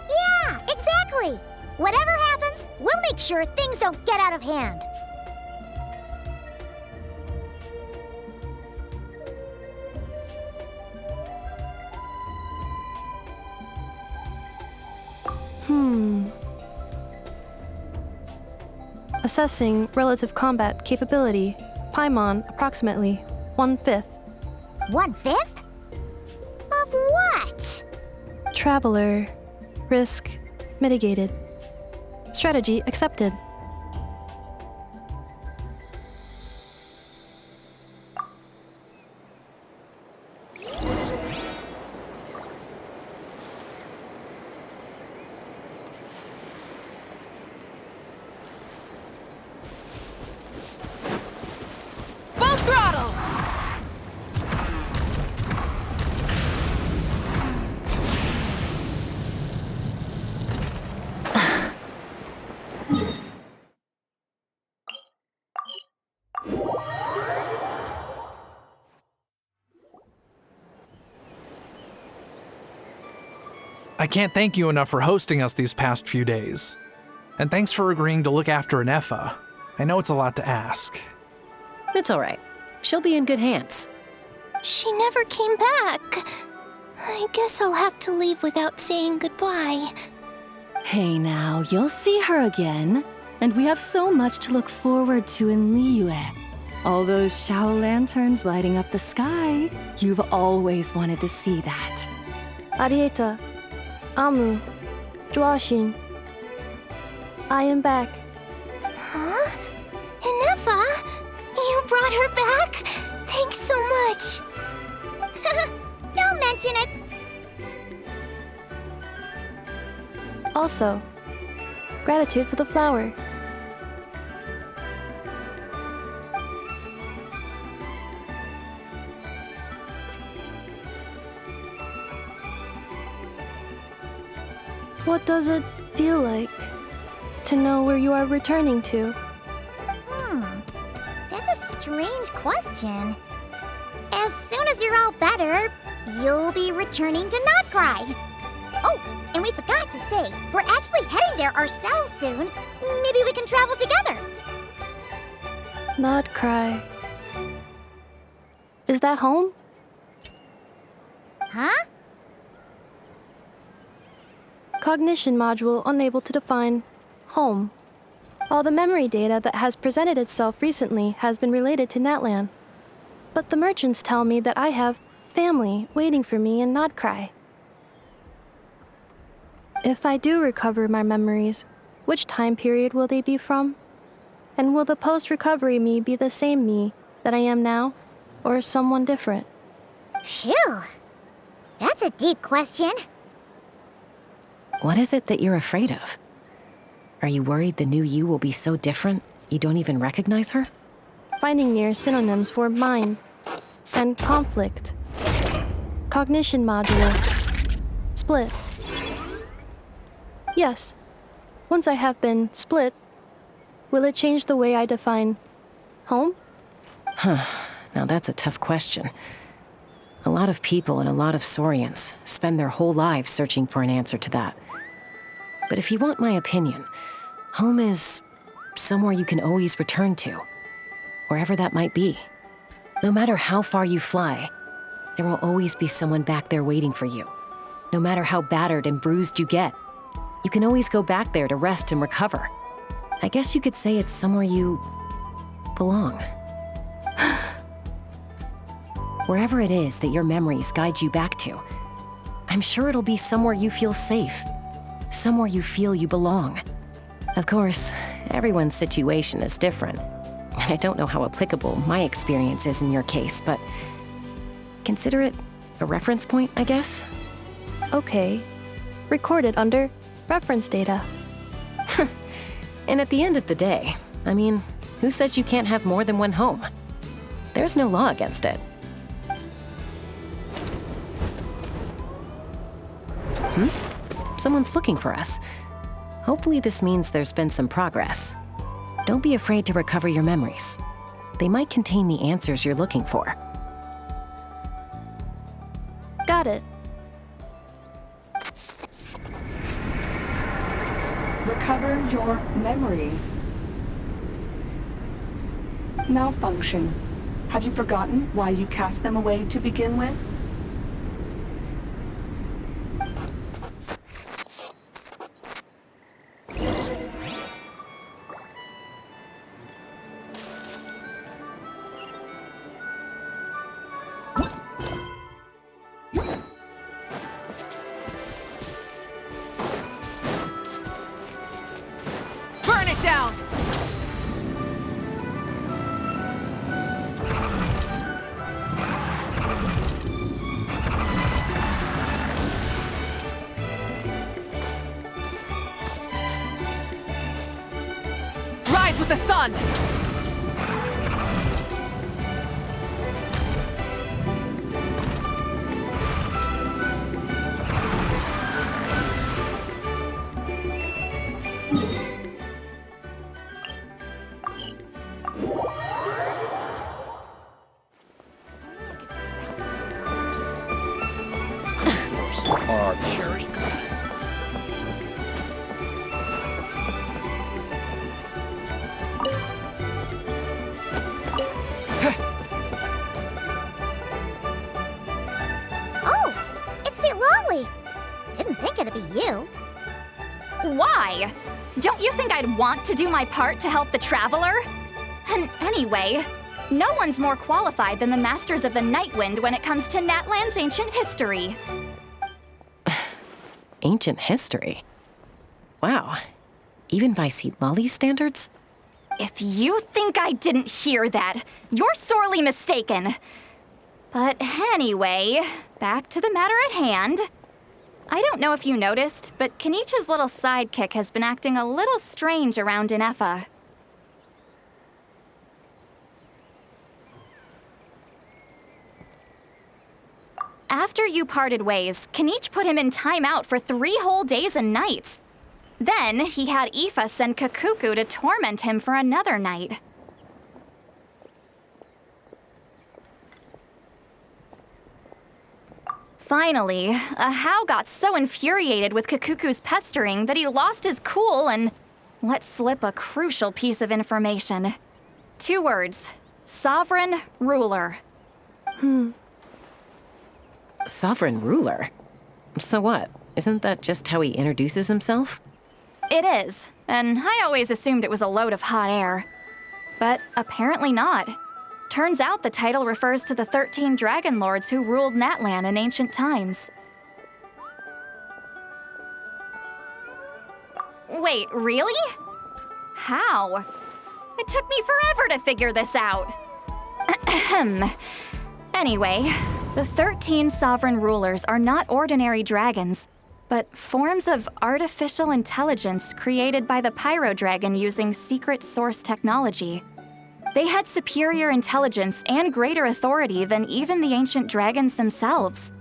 Yeah, exactly! Whatever happens, we'll make sure things don't get out of hand. Assessing relative combat capability. Paimon, approximately 1/5. 1/5? Of what? Traveler. Risk mitigated. Strategy accepted. I can't thank you enough for hosting us these past few days. And thanks for agreeing to look after Nefa. I know it's a lot to ask. It's all right. She'll be in good hands. She never came back. I guess I'll have to leave without saying goodbye. Hey now, you'll see her again. And we have so much to look forward to in Liyue. All those Shao lanterns lighting up the sky. You've always wanted to see that. Arieta. Amu. Joashin. I am back. Huh? Nefa? You brought her back? Thanks so much. Don't mention it. Also, gratitude for the flower. What does it feel like to know where you are returning to? That's a strange question. As soon as you're all better, you'll be returning to Notcry. Oh, and we forgot to say, we're actually heading there ourselves soon. Maybe we can travel together. Notcry. Is that home? Huh? Cognition module unable to define home. All the memory data that has presented itself recently has been related to Natlan. But the merchants tell me that I have family waiting for me in Notcry. If I do recover my memories, which time period will they be from? And will the post-recovery me be the same me that I am now, or someone different? Phew. That's a deep question. What is it that you're afraid of? Are you worried the new you will be so different you don't even recognize her? Finding near synonyms for mind and conflict. Cognition module. Split. Yes. Once I have been split, will it change the way I define home? Now that's a tough question. A lot of people and a lot of Saurians spend their whole lives searching for an answer to that. But if you want my opinion, home is somewhere you can always return to, wherever that might be. No matter how far you fly, there will always be someone back there waiting for you. No matter how battered and bruised you get, you can always go back there to rest and recover. I guess you could say it's somewhere you belong. Wherever it is that your memories guide you back to, I'm sure it'll be somewhere you feel safe, somewhere you feel you belong. Of course, everyone's situation is different, and I don't know how applicable my experience is in your case, but consider it a reference point, I guess? Okay. Recorded under reference data. And at the end of the day, I mean, who says you can't have more than one home? There's no law against it. Someone's looking for us. Hopefully this means there's been some progress. Don't be afraid to recover your memories. They might contain the answers you're looking for. Got it. Recover your memories. Malfunction. Have you forgotten why you cast them away to begin with? Burn it down! Rise with the sun! Our cherished. Oh, it's the Lolly. Didn't think it'd be you. Why? Don't you think I'd want to do my part to help the Traveler? And anyway, no one's more qualified than the Masters of the Nightwind when it comes to Natlan's ancient history. Ancient history? Wow. Even by Lolly's standards? If you think I didn't hear that, you're sorely mistaken. But anyway, back to the matter at hand. I don't know if you noticed, but Kenichi's little sidekick has been acting a little strange around Inefa. After you parted ways, Kenichi put him in timeout for 3 whole days and nights. Then he had Aoife send Kakuku to torment him for another night. Finally, Ahau got so infuriated with Kakuku's pestering that he lost his cool and let slip a crucial piece of information. 2 words: sovereign ruler. Sovereign ruler? So what? Isn't that just how he introduces himself? It is, and I always assumed it was a load of hot air. But apparently not. Turns out the title refers to the 13 dragon lords who ruled Natlan in ancient times. Wait, really? How? It took me forever to figure this out. Anyway, the 13 sovereign rulers are not ordinary dragons, but forms of artificial intelligence created by the Pyro Dragon using secret source technology. They had superior intelligence and greater authority than even the ancient dragons themselves.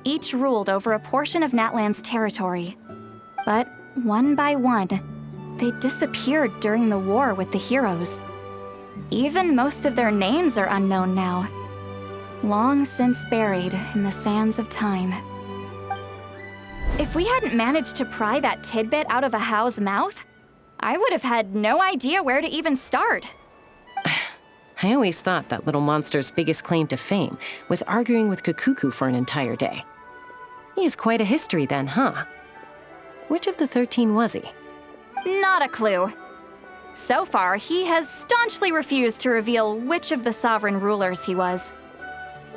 Each ruled over a portion of Natlan's territory. But one by one, they disappeared during the war with the heroes. Even most of their names are unknown now, long since buried in the sands of time. If we hadn't managed to pry that tidbit out of Ahau's mouth, I would have had no idea where to even start. I always thought that little monster's biggest claim to fame was arguing with Kakuku for an entire day. He has quite a history then, huh? Which of the 13 was he? Not a clue. So far, he has staunchly refused to reveal which of the sovereign rulers he was.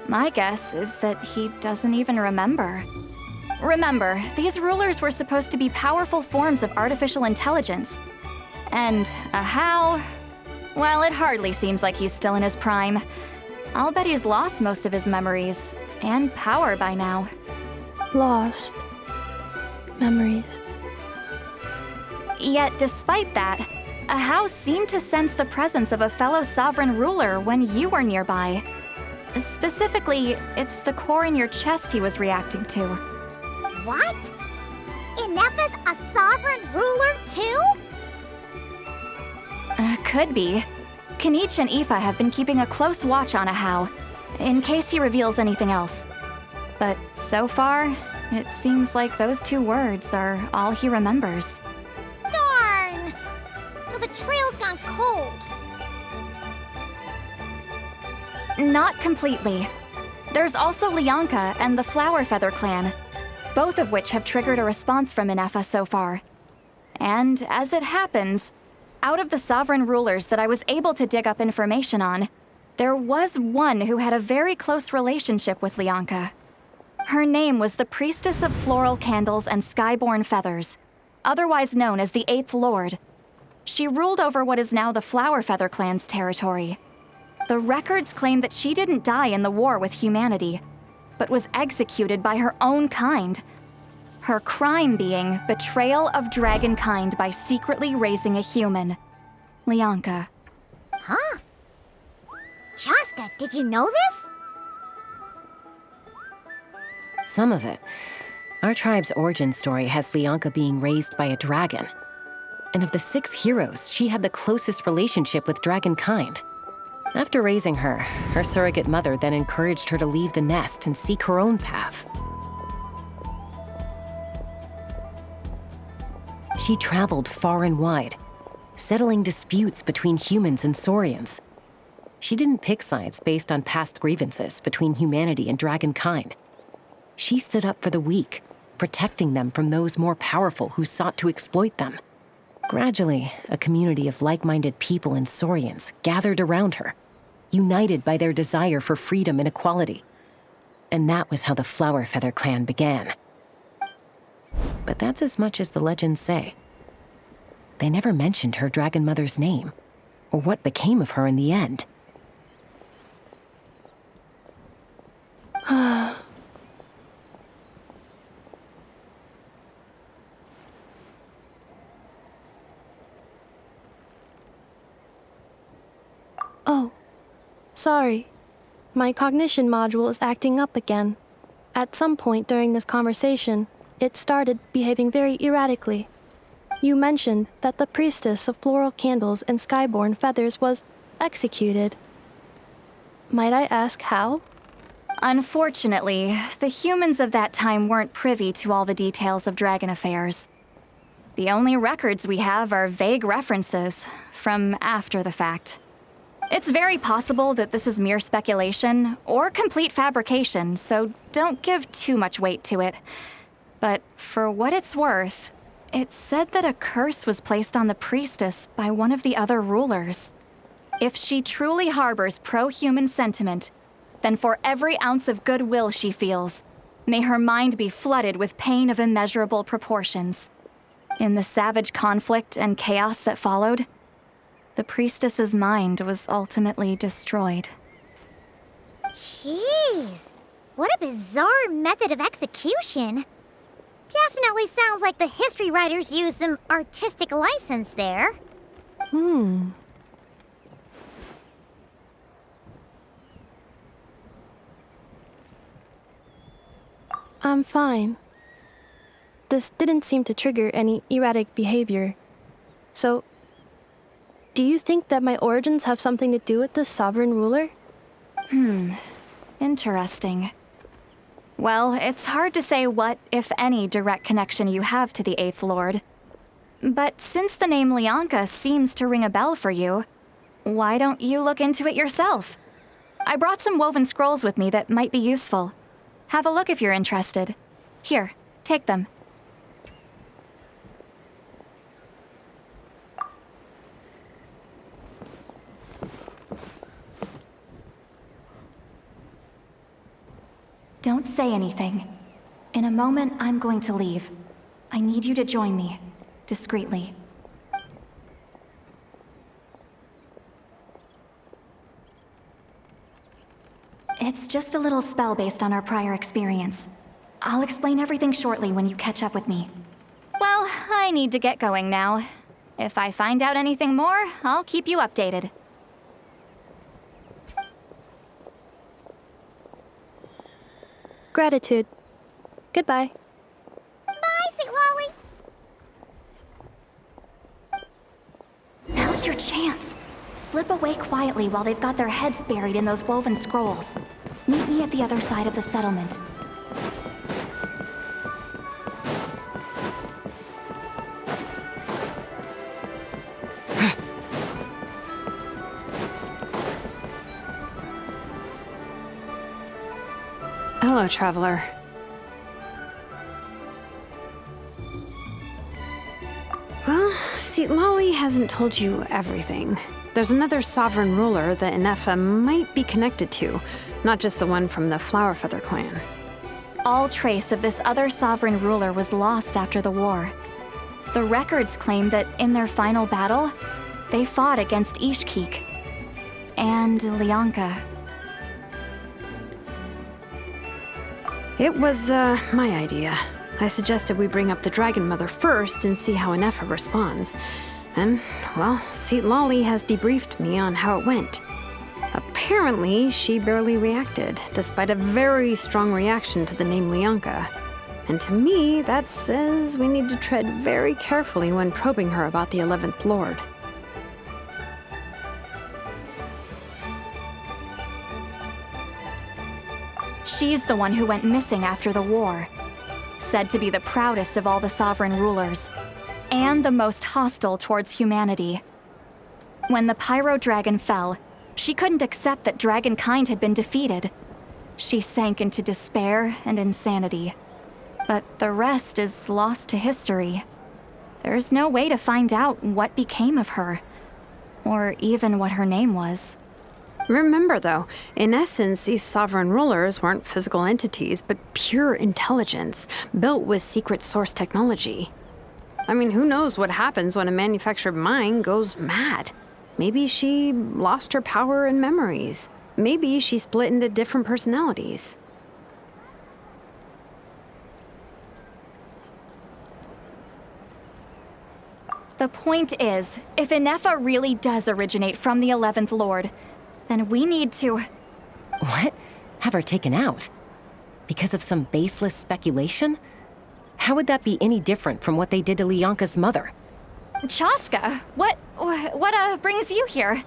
My guess is that he doesn't even remember. Remember, these rulers were supposed to be powerful forms of artificial intelligence. And Ahau, well, it hardly seems like he's still in his prime. I'll bet he's lost most of his memories and power by now. Lost. Memories. Yet, despite that, Ahau seemed to sense the presence of a fellow sovereign ruler when you were nearby. Specifically, it's the core in your chest he was reacting to. What? Ineppa's a sovereign ruler too? Could be. Kanich and Aoife have been keeping a close watch on Ahau, in case he reveals anything else. But so far, it seems like those 2 words are all he remembers. Darn! So the trail's gone cold. Not completely. There's also Lianka and the Flower Feather clan, both of which have triggered a response from Ineffa so far. And as it happens, out of the sovereign rulers that I was able to dig up information on, there was one who had a very close relationship with Lianka. Her name was the Priestess of Floral Candles and Skyborn Feathers, otherwise known as the Eighth Lord. She ruled over what is now the Flower Feather clan's territory. The records claim that she didn't die in the war with humanity, but was executed by her own kind. Her crime being betrayal of dragonkind by secretly raising a human. Lianka. Huh? Shaska, did you know this? Some of it. Our tribe's origin story has Lianka being raised by a dragon. And of the 6 heroes, she had the closest relationship with dragonkind. After raising her, her surrogate mother then encouraged her to leave the nest and seek her own path. She traveled far and wide, settling disputes between humans and Saurians. She didn't pick sides based on past grievances between humanity and dragonkind. She stood up for the weak, protecting them from those more powerful who sought to exploit them. Gradually, a community of like-minded people and Saurians gathered around her, united by their desire for freedom and equality. And that was how the Flower Feather clan began. But that's as much as the legends say. They never mentioned her dragon mother's name, or what became of her in the end. Oh, sorry. My cognition module is acting up again. At some point during this conversation, it started behaving very erratically. You mentioned that the Priestess of Floral Candles and Skyborn Feathers was executed. Might I ask how? Unfortunately, the humans of that time weren't privy to all the details of dragon affairs. The only records we have are vague references from after the fact. It's very possible that this is mere speculation or complete fabrication, so don't give too much weight to it. But for what it's worth, it's said that a curse was placed on the priestess by one of the other rulers. If she truly harbors pro-human sentiment, then for every ounce of goodwill she feels, may her mind be flooded with pain of immeasurable proportions. In the savage conflict and chaos that followed, the priestess's mind was ultimately destroyed. Jeez, what a bizarre method of execution. Definitely sounds like the history writers used some artistic license there. I'm fine. This didn't seem to trigger any erratic behavior. So, do you think that my origins have something to do with this sovereign ruler? Interesting. Well, it's hard to say what, if any, direct connection you have to the Eighth Lord. But since the name Lianka seems to ring a bell for you, why don't you look into it yourself? I brought some woven scrolls with me that might be useful. Have a look if you're interested. Here, take them. Don't say anything. In a moment, I'm going to leave. I need you to join me, discreetly. It's just a little spell based on our prior experience. I'll explain everything shortly when you catch up with me. Well, I need to get going now. If I find out anything more, I'll keep you updated. Gratitude. Goodbye. chance. Slip away quietly while they've got their heads buried in those woven scrolls. Meet me at the other side of the settlement. Hello, traveler. Well, Lolly hasn't told you everything. There's another sovereign ruler that Inefa might be connected to, not just the one from the Flowerfeather clan. All trace of this other sovereign ruler was lost after the war. The records claim that in their final battle, they fought against Ishkik and Lianka. It was, my idea. I suggested we bring up the Dragon Mother first and see how Inefa responds. And, well, Lolly has debriefed me on how it went. Apparently, she barely reacted, despite a very strong reaction to the name Lianka. And to me, that says we need to tread very carefully when probing her about the 11th Lord. She's the one who went missing after the war. Said to be the proudest of all the sovereign rulers, and the most hostile towards humanity. When the Pyro Dragon fell, she couldn't accept that dragonkind had been defeated. She sank into despair and insanity. But the rest is lost to history. There's no way to find out what became of her, or even what her name was. Remember, though, in essence, these sovereign rulers weren't physical entities, but pure intelligence, built with secret source technology. I mean, who knows what happens when a manufactured mind goes mad? Maybe she lost her power and memories. Maybe she split into different personalities. The point is, if Inefa really does originate from the 11th Lord, then we need to... What? Have her taken out? Because of some baseless speculation? How would that be any different from what they did to Lianka's mother? Chaska, what brings you here?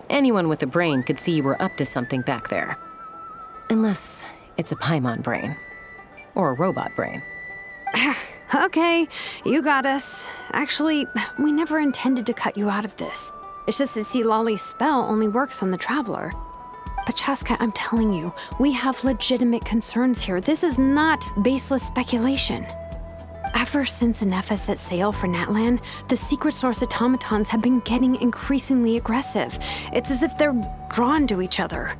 Anyone with a brain could see you were up to something back there. Unless it's a Paimon brain. Or a robot brain. Okay, you got us. Actually, we never intended to cut you out of this. It's just that Lolly's spell only works on the Traveler. But Chaska, I'm telling you, we have legitimate concerns here. This is not baseless speculation. Ever since Inefa set sail for Natlan, the secret source automatons have been getting increasingly aggressive. It's as if they're drawn to each other.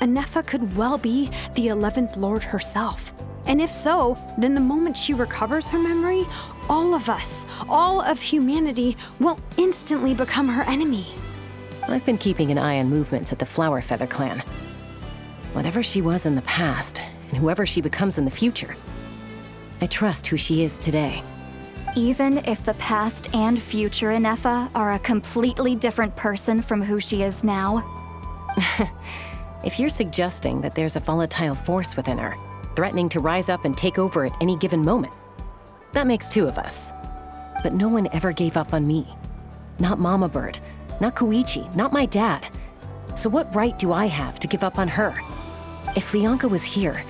Inefa could well be the 11th Lord herself. And if so, then the moment she recovers her memory, all of us, all of humanity, will instantly become her enemy. I've been keeping an eye on movements at the Flowerfeather clan. Whatever she was in the past, and whoever she becomes in the future, I trust who she is today. Even if the past and future Inefa are a completely different person from who she is now? If you're suggesting that there's a volatile force within her, threatening to rise up and take over at any given moment, that makes two of us. But no one ever gave up on me. Not Mama Bird, not Koichi, not my dad. So what right do I have to give up on her? If Lianka was here,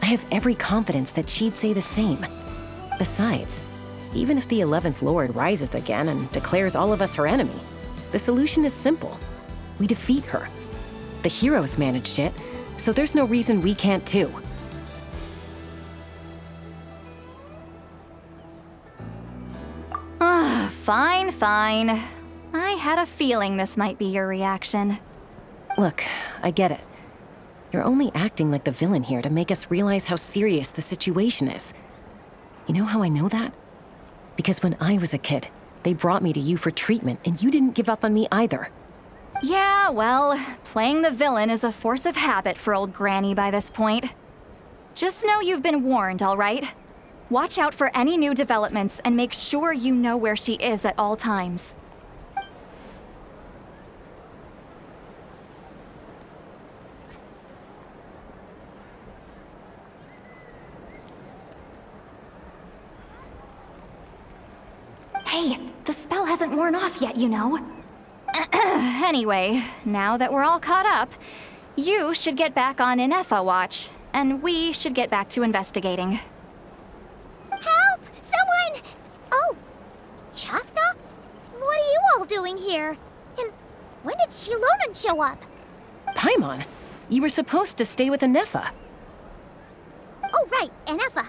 I have every confidence that she'd say the same. Besides, even if the 11th Lord rises again and declares all of us her enemy, the solution is simple. We defeat her. The heroes managed it, so there's no reason we can't too. Fine, fine. I had a feeling this might be your reaction. Look, I get it. You're only acting like the villain here to make us realize how serious the situation is. You know how I know that? Because when I was a kid, they brought me to you for treatment, and you didn't give up on me either. Yeah, well, playing the villain is a force of habit for old Granny by this point. Just know you've been warned, all right? Watch out for any new developments and make sure you know where she is at all times. Hey, the spell hasn't worn off yet, you know. Anyway, now that we're all caught up, you should get back on Inefa watch, and we should get back to investigating. Help! Someone! Oh, Chaska? What are you all doing here? And when did Shilonen show up? Paimon, you were supposed to stay with Inefa. Oh, right, Inefa.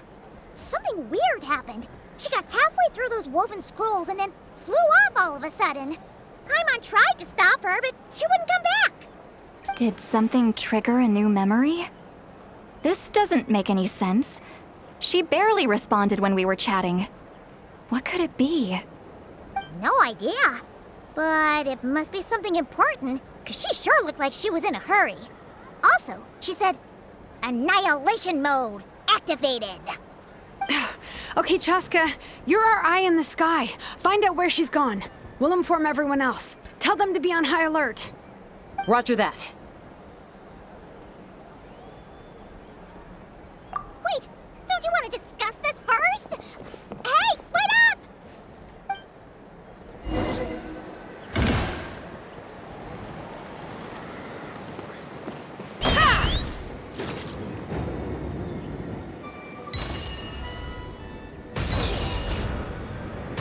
Something weird happened. She got halfway through those woven scrolls and then flew off all of a sudden. Paimon tried to stop her, but she wouldn't come back. Did something trigger a new memory? This doesn't make any sense. She barely responded when we were chatting. What could it be? No idea. But it must be something important, because she sure looked like she was in a hurry. Also, she said, Annihilation mode activated. Okay, Chaska, you're our eye in the sky. Find out where she's gone. We'll inform everyone else. Tell them to be on high alert. Roger that. Wait, don't you want to discuss this first? Hey, wait up!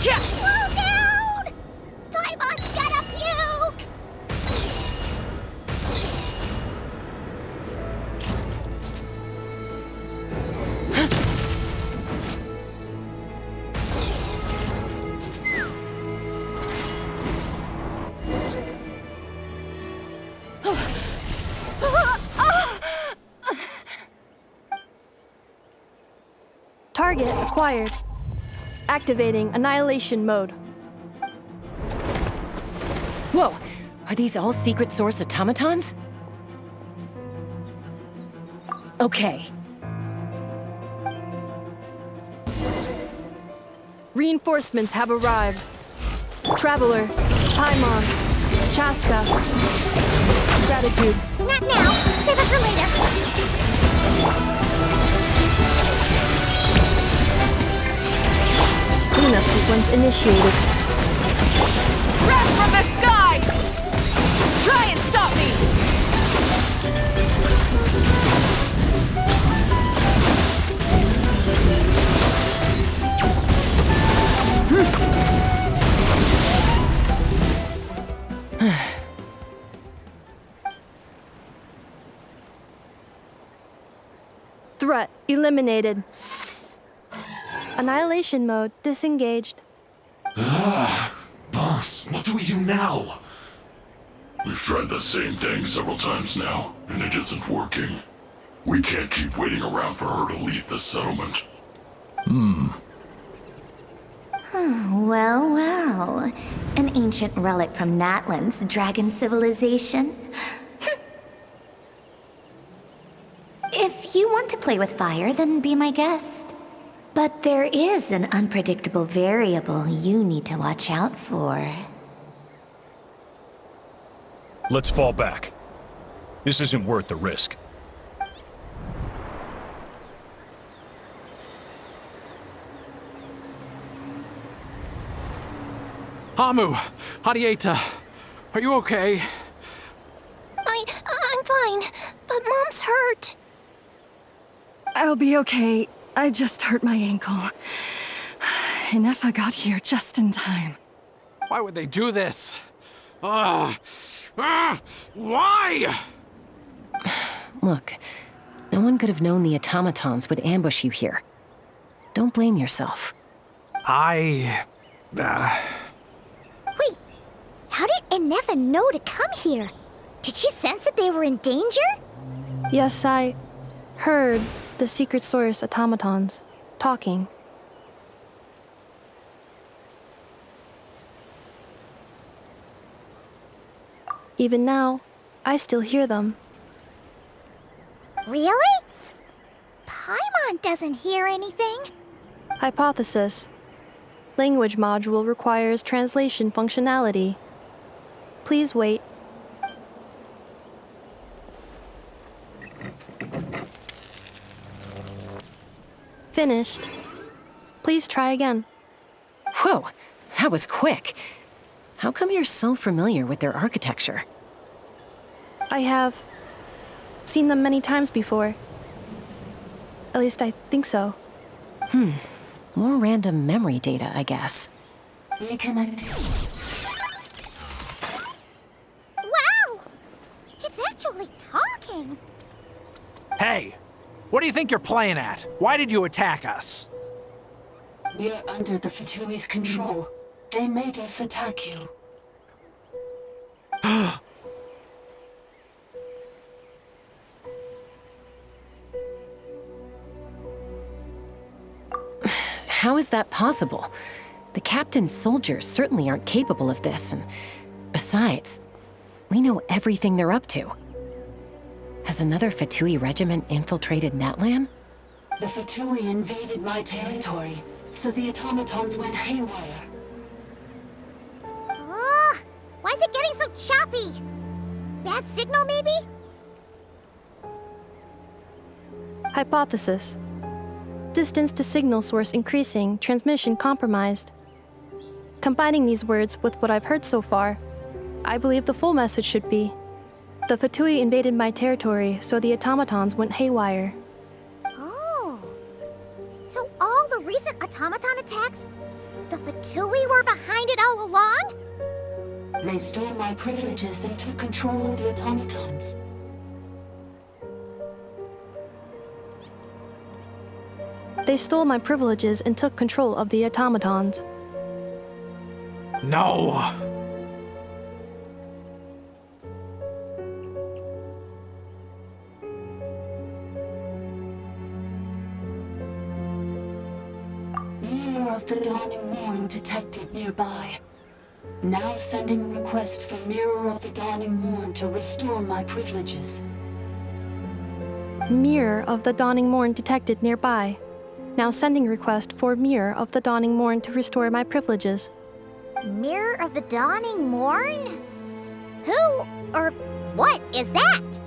Slow down! Paimon's gonna puke! Target acquired. Activating Annihilation mode. Whoa, are these all secret source automatons? Okay. Reinforcements have arrived. Traveler, Paimon, Chaska. Gratitude. Not now. Save it for later. Cleanup sequence initiated. Crash from the sky! Try and stop me! Threat eliminated. Annihilation mode disengaged. Boss, what do we do now? We've tried the same thing several times now, and it isn't working. We can't keep waiting around for her to leave the settlement. Well, well. An ancient relic from Natlan's dragon civilization. If you want to play with fire, then be my guest. But there is an unpredictable variable you need to watch out for. Let's fall back. This isn't worth the risk. Hamu, Hadieta, are you okay? I'm fine, but Mom's hurt. I'll be okay. I just hurt my ankle. Inefa got here just in time. Why would they do this? Why? Look, no one could have known the automatons would ambush you here. Don't blame yourself. Wait, how did Inefa know to come here? Did she sense that they were in danger? Yes, I heard the secret source automatons talking. Even now, I still hear them. Really? Paimon doesn't hear anything. Hypothesis. Language module requires translation functionality. Please wait. Finished. Please try again. Whoa, That was quick. How come you're so familiar with their architecture? I have seen them many times before. At least I think so. More random memory data, I guess. Reconnecting. Wow! It's actually talking! Hey! What do you think you're playing at? Why did you attack us? We're under the Fatui's control. They made us attack you. How is that possible? The captain's soldiers certainly aren't capable of this, and besides, we know everything they're up to. Has another Fatui regiment infiltrated Natlan? The Fatui invaded my territory, so the automatons went haywire. Why is it getting so choppy? Bad signal, maybe? Hypothesis. Distance to signal source increasing, transmission compromised. Combining these words with what I've heard so far, I believe the full message should be, the Fatui invaded my territory, so the automatons went haywire. Oh. So all the recent automaton attacks, the Fatui were behind it all along? They stole my privileges and took control of the automatons. They stole my privileges and took control of the automatons. No! Mirror of the Dawning Morn detected nearby. Now sending request for Mirror of the Dawning Morn to restore my privileges. Mirror of the Dawning Morn detected nearby. Now sending request for Mirror of the Dawning Morn to restore my privileges. Mirror of the Dawning Morn? Who or what is that?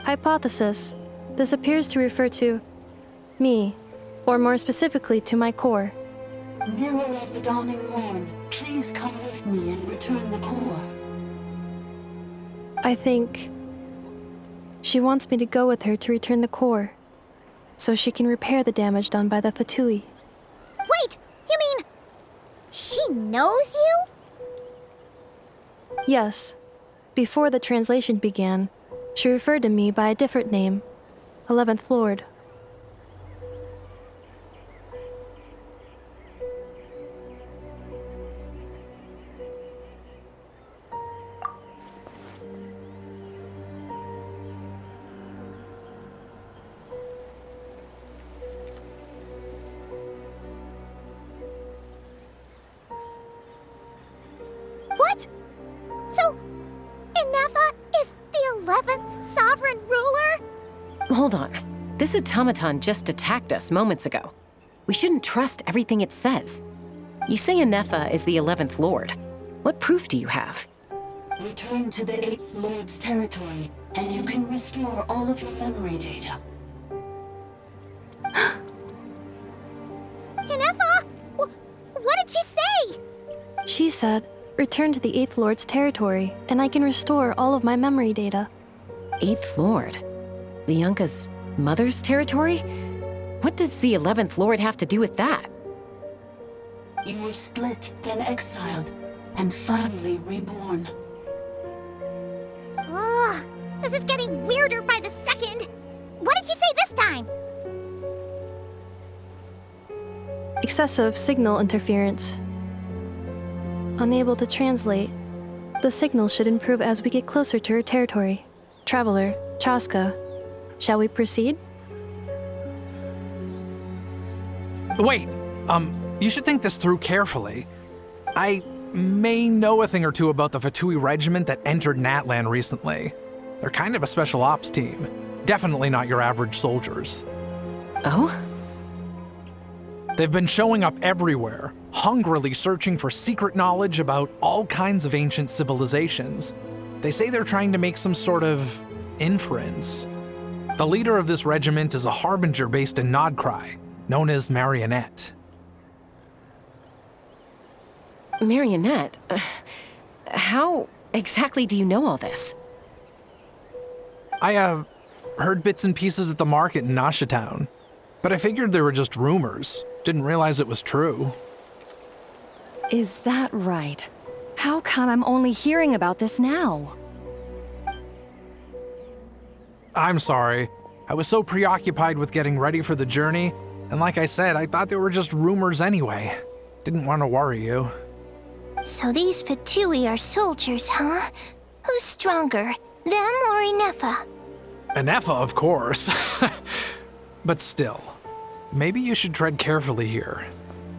Hypothesis. This appears to refer to me, or more specifically to my core. Mirror of the Dawning Morn, please come with me and return the core. I think she wants me to go with her to return the core, so she can repair the damage done by the Fatui. Wait, you mean she knows you? Yes. Before the translation began, she referred to me by a different name, 11th Lord. What? So, Inefa is the 11th sovereign ruler? Hold on. This automaton just attacked us moments ago. We shouldn't trust everything it says. You say Inefa is the 11th Lord. What proof do you have? Return to the 8th Lord's territory, and you can restore all of your memory data. Inefa? What did she say? She said, return to the 8th Lord's territory, and I can restore all of my memory data. 8th Lord? Lianka's mother's territory? What does the 11th Lord have to do with that? You were split, then exiled, and finally reborn. Ugh, this is getting weirder by the second. What did she say this time? Excessive signal interference. Unable to translate. The signal should improve as we get closer to her territory. Traveler, Chaska, shall we proceed? Wait, you should think this through carefully. I may know a thing or two about the Fatui regiment that entered Natlan recently. They're kind of a special ops team. Definitely not your average soldiers. Oh? They've been showing up everywhere, hungrily searching for secret knowledge about all kinds of ancient civilizations. They say they're trying to make some sort of inference. The leader of this regiment is a harbinger based in Nodcry, known as Marionette. Marionette, how exactly do you know all this? I, heard bits and pieces at the market in Nasha Town, but I figured they were just rumors. Didn't realize it was true. Is that right? How come I'm only hearing about this now? I'm sorry. I was so preoccupied with getting ready for the journey, and like I said, I thought they were just rumors anyway. Didn't want to worry you. So these Fatui are soldiers, huh? Who's stronger, them or Inefa? Inefa, of course. But still, maybe you should tread carefully here.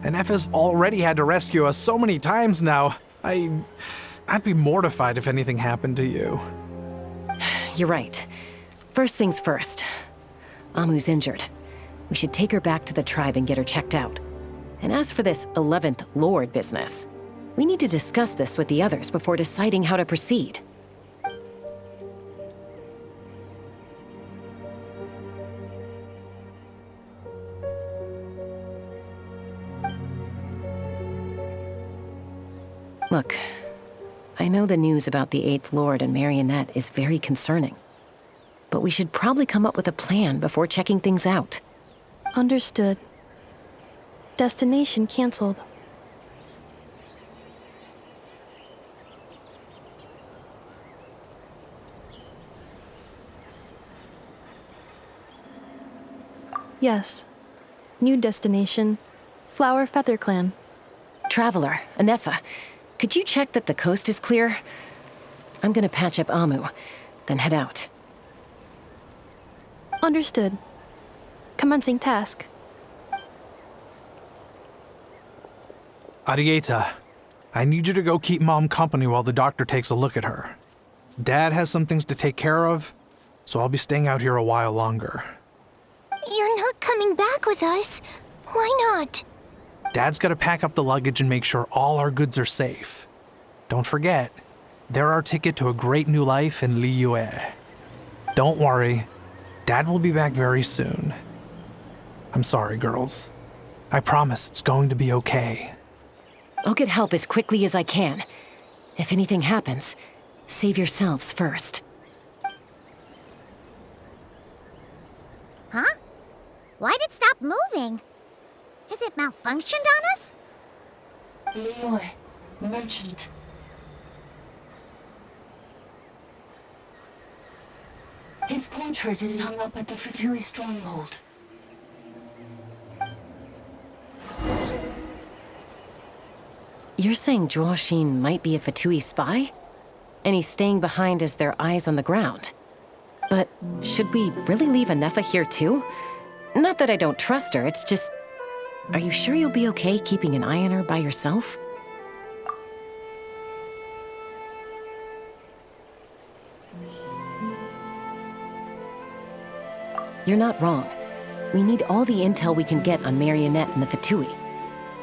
Inefa's already had to rescue us so many times now. I'd be mortified if anything happened to you. You're right. First things first. Amu's injured. We should take her back to the tribe and get her checked out. And as for this 11th Lord business, we need to discuss this with the others before deciding how to proceed. Look, I know the news about the 8th Lord and Marionette is very concerning. But we should probably come up with a plan before checking things out. Understood. Destination canceled. Yes. New destination. Flower Feather Clan. Traveler, Inefa, could you check that the coast is clear? I'm gonna patch up Amu, then head out. Understood. Commencing task. Arieta, I need you to go keep Mom company while the doctor takes a look at her. Dad has some things to take care of, so I'll be staying out here a while longer. You're not coming back with us. Why not? Dad's gotta pack up the luggage and make sure all our goods are safe. Don't forget, they're our ticket to a great new life in Liyue. Don't worry, Dad will be back very soon. I'm sorry, girls. I promise it's going to be okay. I'll get help as quickly as I can. If anything happens, save yourselves first. Huh? Why'd it stop moving? Has it malfunctioned on us? Leroy, merchant. His portrait is hung up at the Fatui stronghold. You're saying Zhuoxin might be a Fatui spy? And he's staying behind as their eyes on the ground. But should we really leave Inefa here too? Not that I don't trust her, it's just... Are you sure you'll be okay keeping an eye on her by yourself? You're not wrong. We need all the intel we can get on Marionette and the Fatui.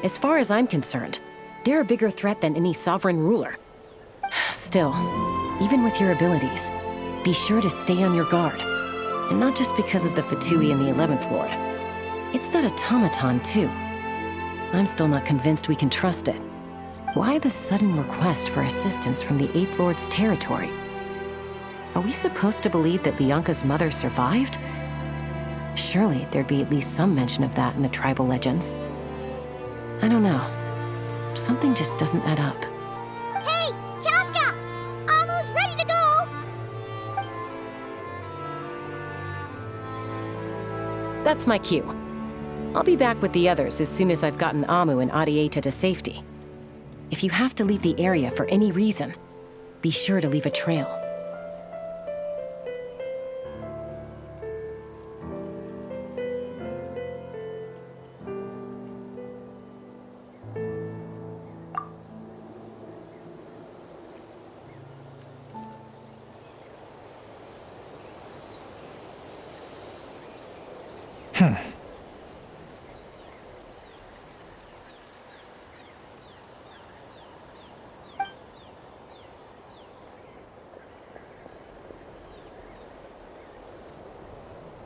As far as I'm concerned, they're a bigger threat than any sovereign ruler. Still, even with your abilities, be sure to stay on your guard. And not just because of the Fatui and the 11th Lord. It's that automaton, too. I'm still not convinced we can trust it. Why the sudden request for assistance from the 8th Lord's territory? Are we supposed to believe that Lianka's mother survived? Surely there'd be at least some mention of that in the tribal legends. I don't know. Something just doesn't add up. Hey, Chaska! Almost ready to go! That's my cue. I'll be back with the others as soon as I've gotten Amu and Arieta to safety. If you have to leave the area for any reason, be sure to leave a trail.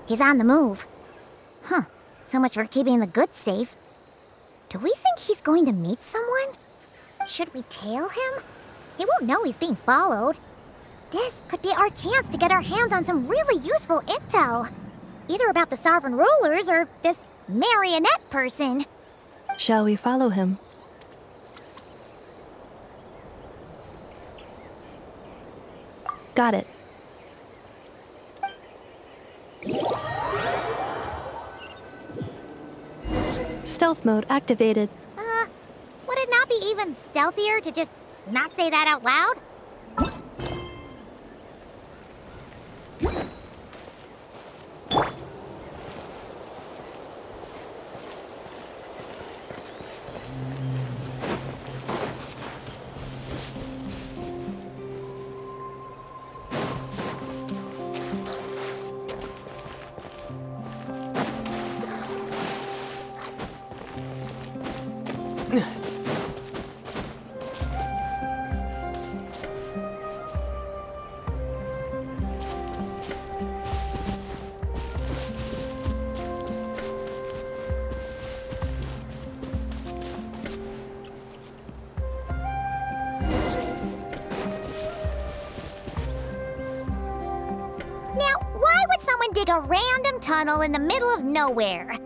He's on the move. Huh. So much for keeping the goods safe. Do we think he's going to meet someone? Should we tail him? He won't know he's being followed. This could be our chance to get our hands on some really useful intel. Either about the sovereign rulers or this marionette person. Shall we follow him? Got it. Stealth mode activated. Would it not be even stealthier to just not say that out loud? Dig a random tunnel in the middle of nowhere.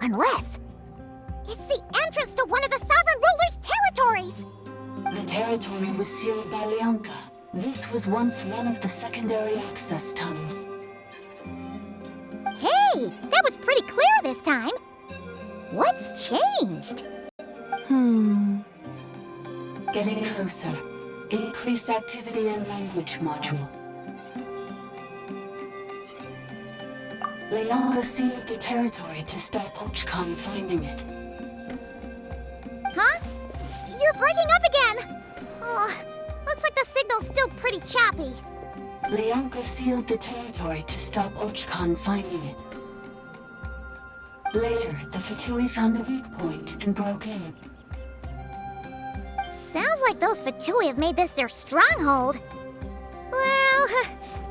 Unless it's the entrance to one of the sovereign ruler's territories. The territory was sealed by Leonka. This was once one of the secondary access tunnels. Hey, that was pretty clear this time. What's changed? Getting closer. Increased activity in language module. Leonka sealed the territory to stop Ochkan finding it. Huh? You're breaking up again! Oh, looks like the signal's still pretty choppy. Leonka sealed the territory to stop Ochkan finding it. Later, the Fatui found a weak point and broke in. Sounds like those Fatui have made this their stronghold. Well,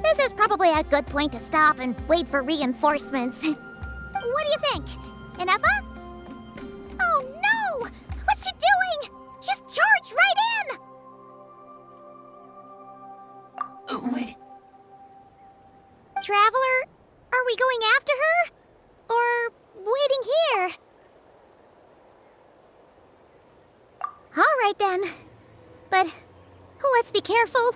this is probably a good point to stop and wait for reinforcements. What do you think? Inefa? Oh no! What's she doing? She's charged right in! Wait. Traveler, are we going after her? Or waiting here? All right then. But let's be careful.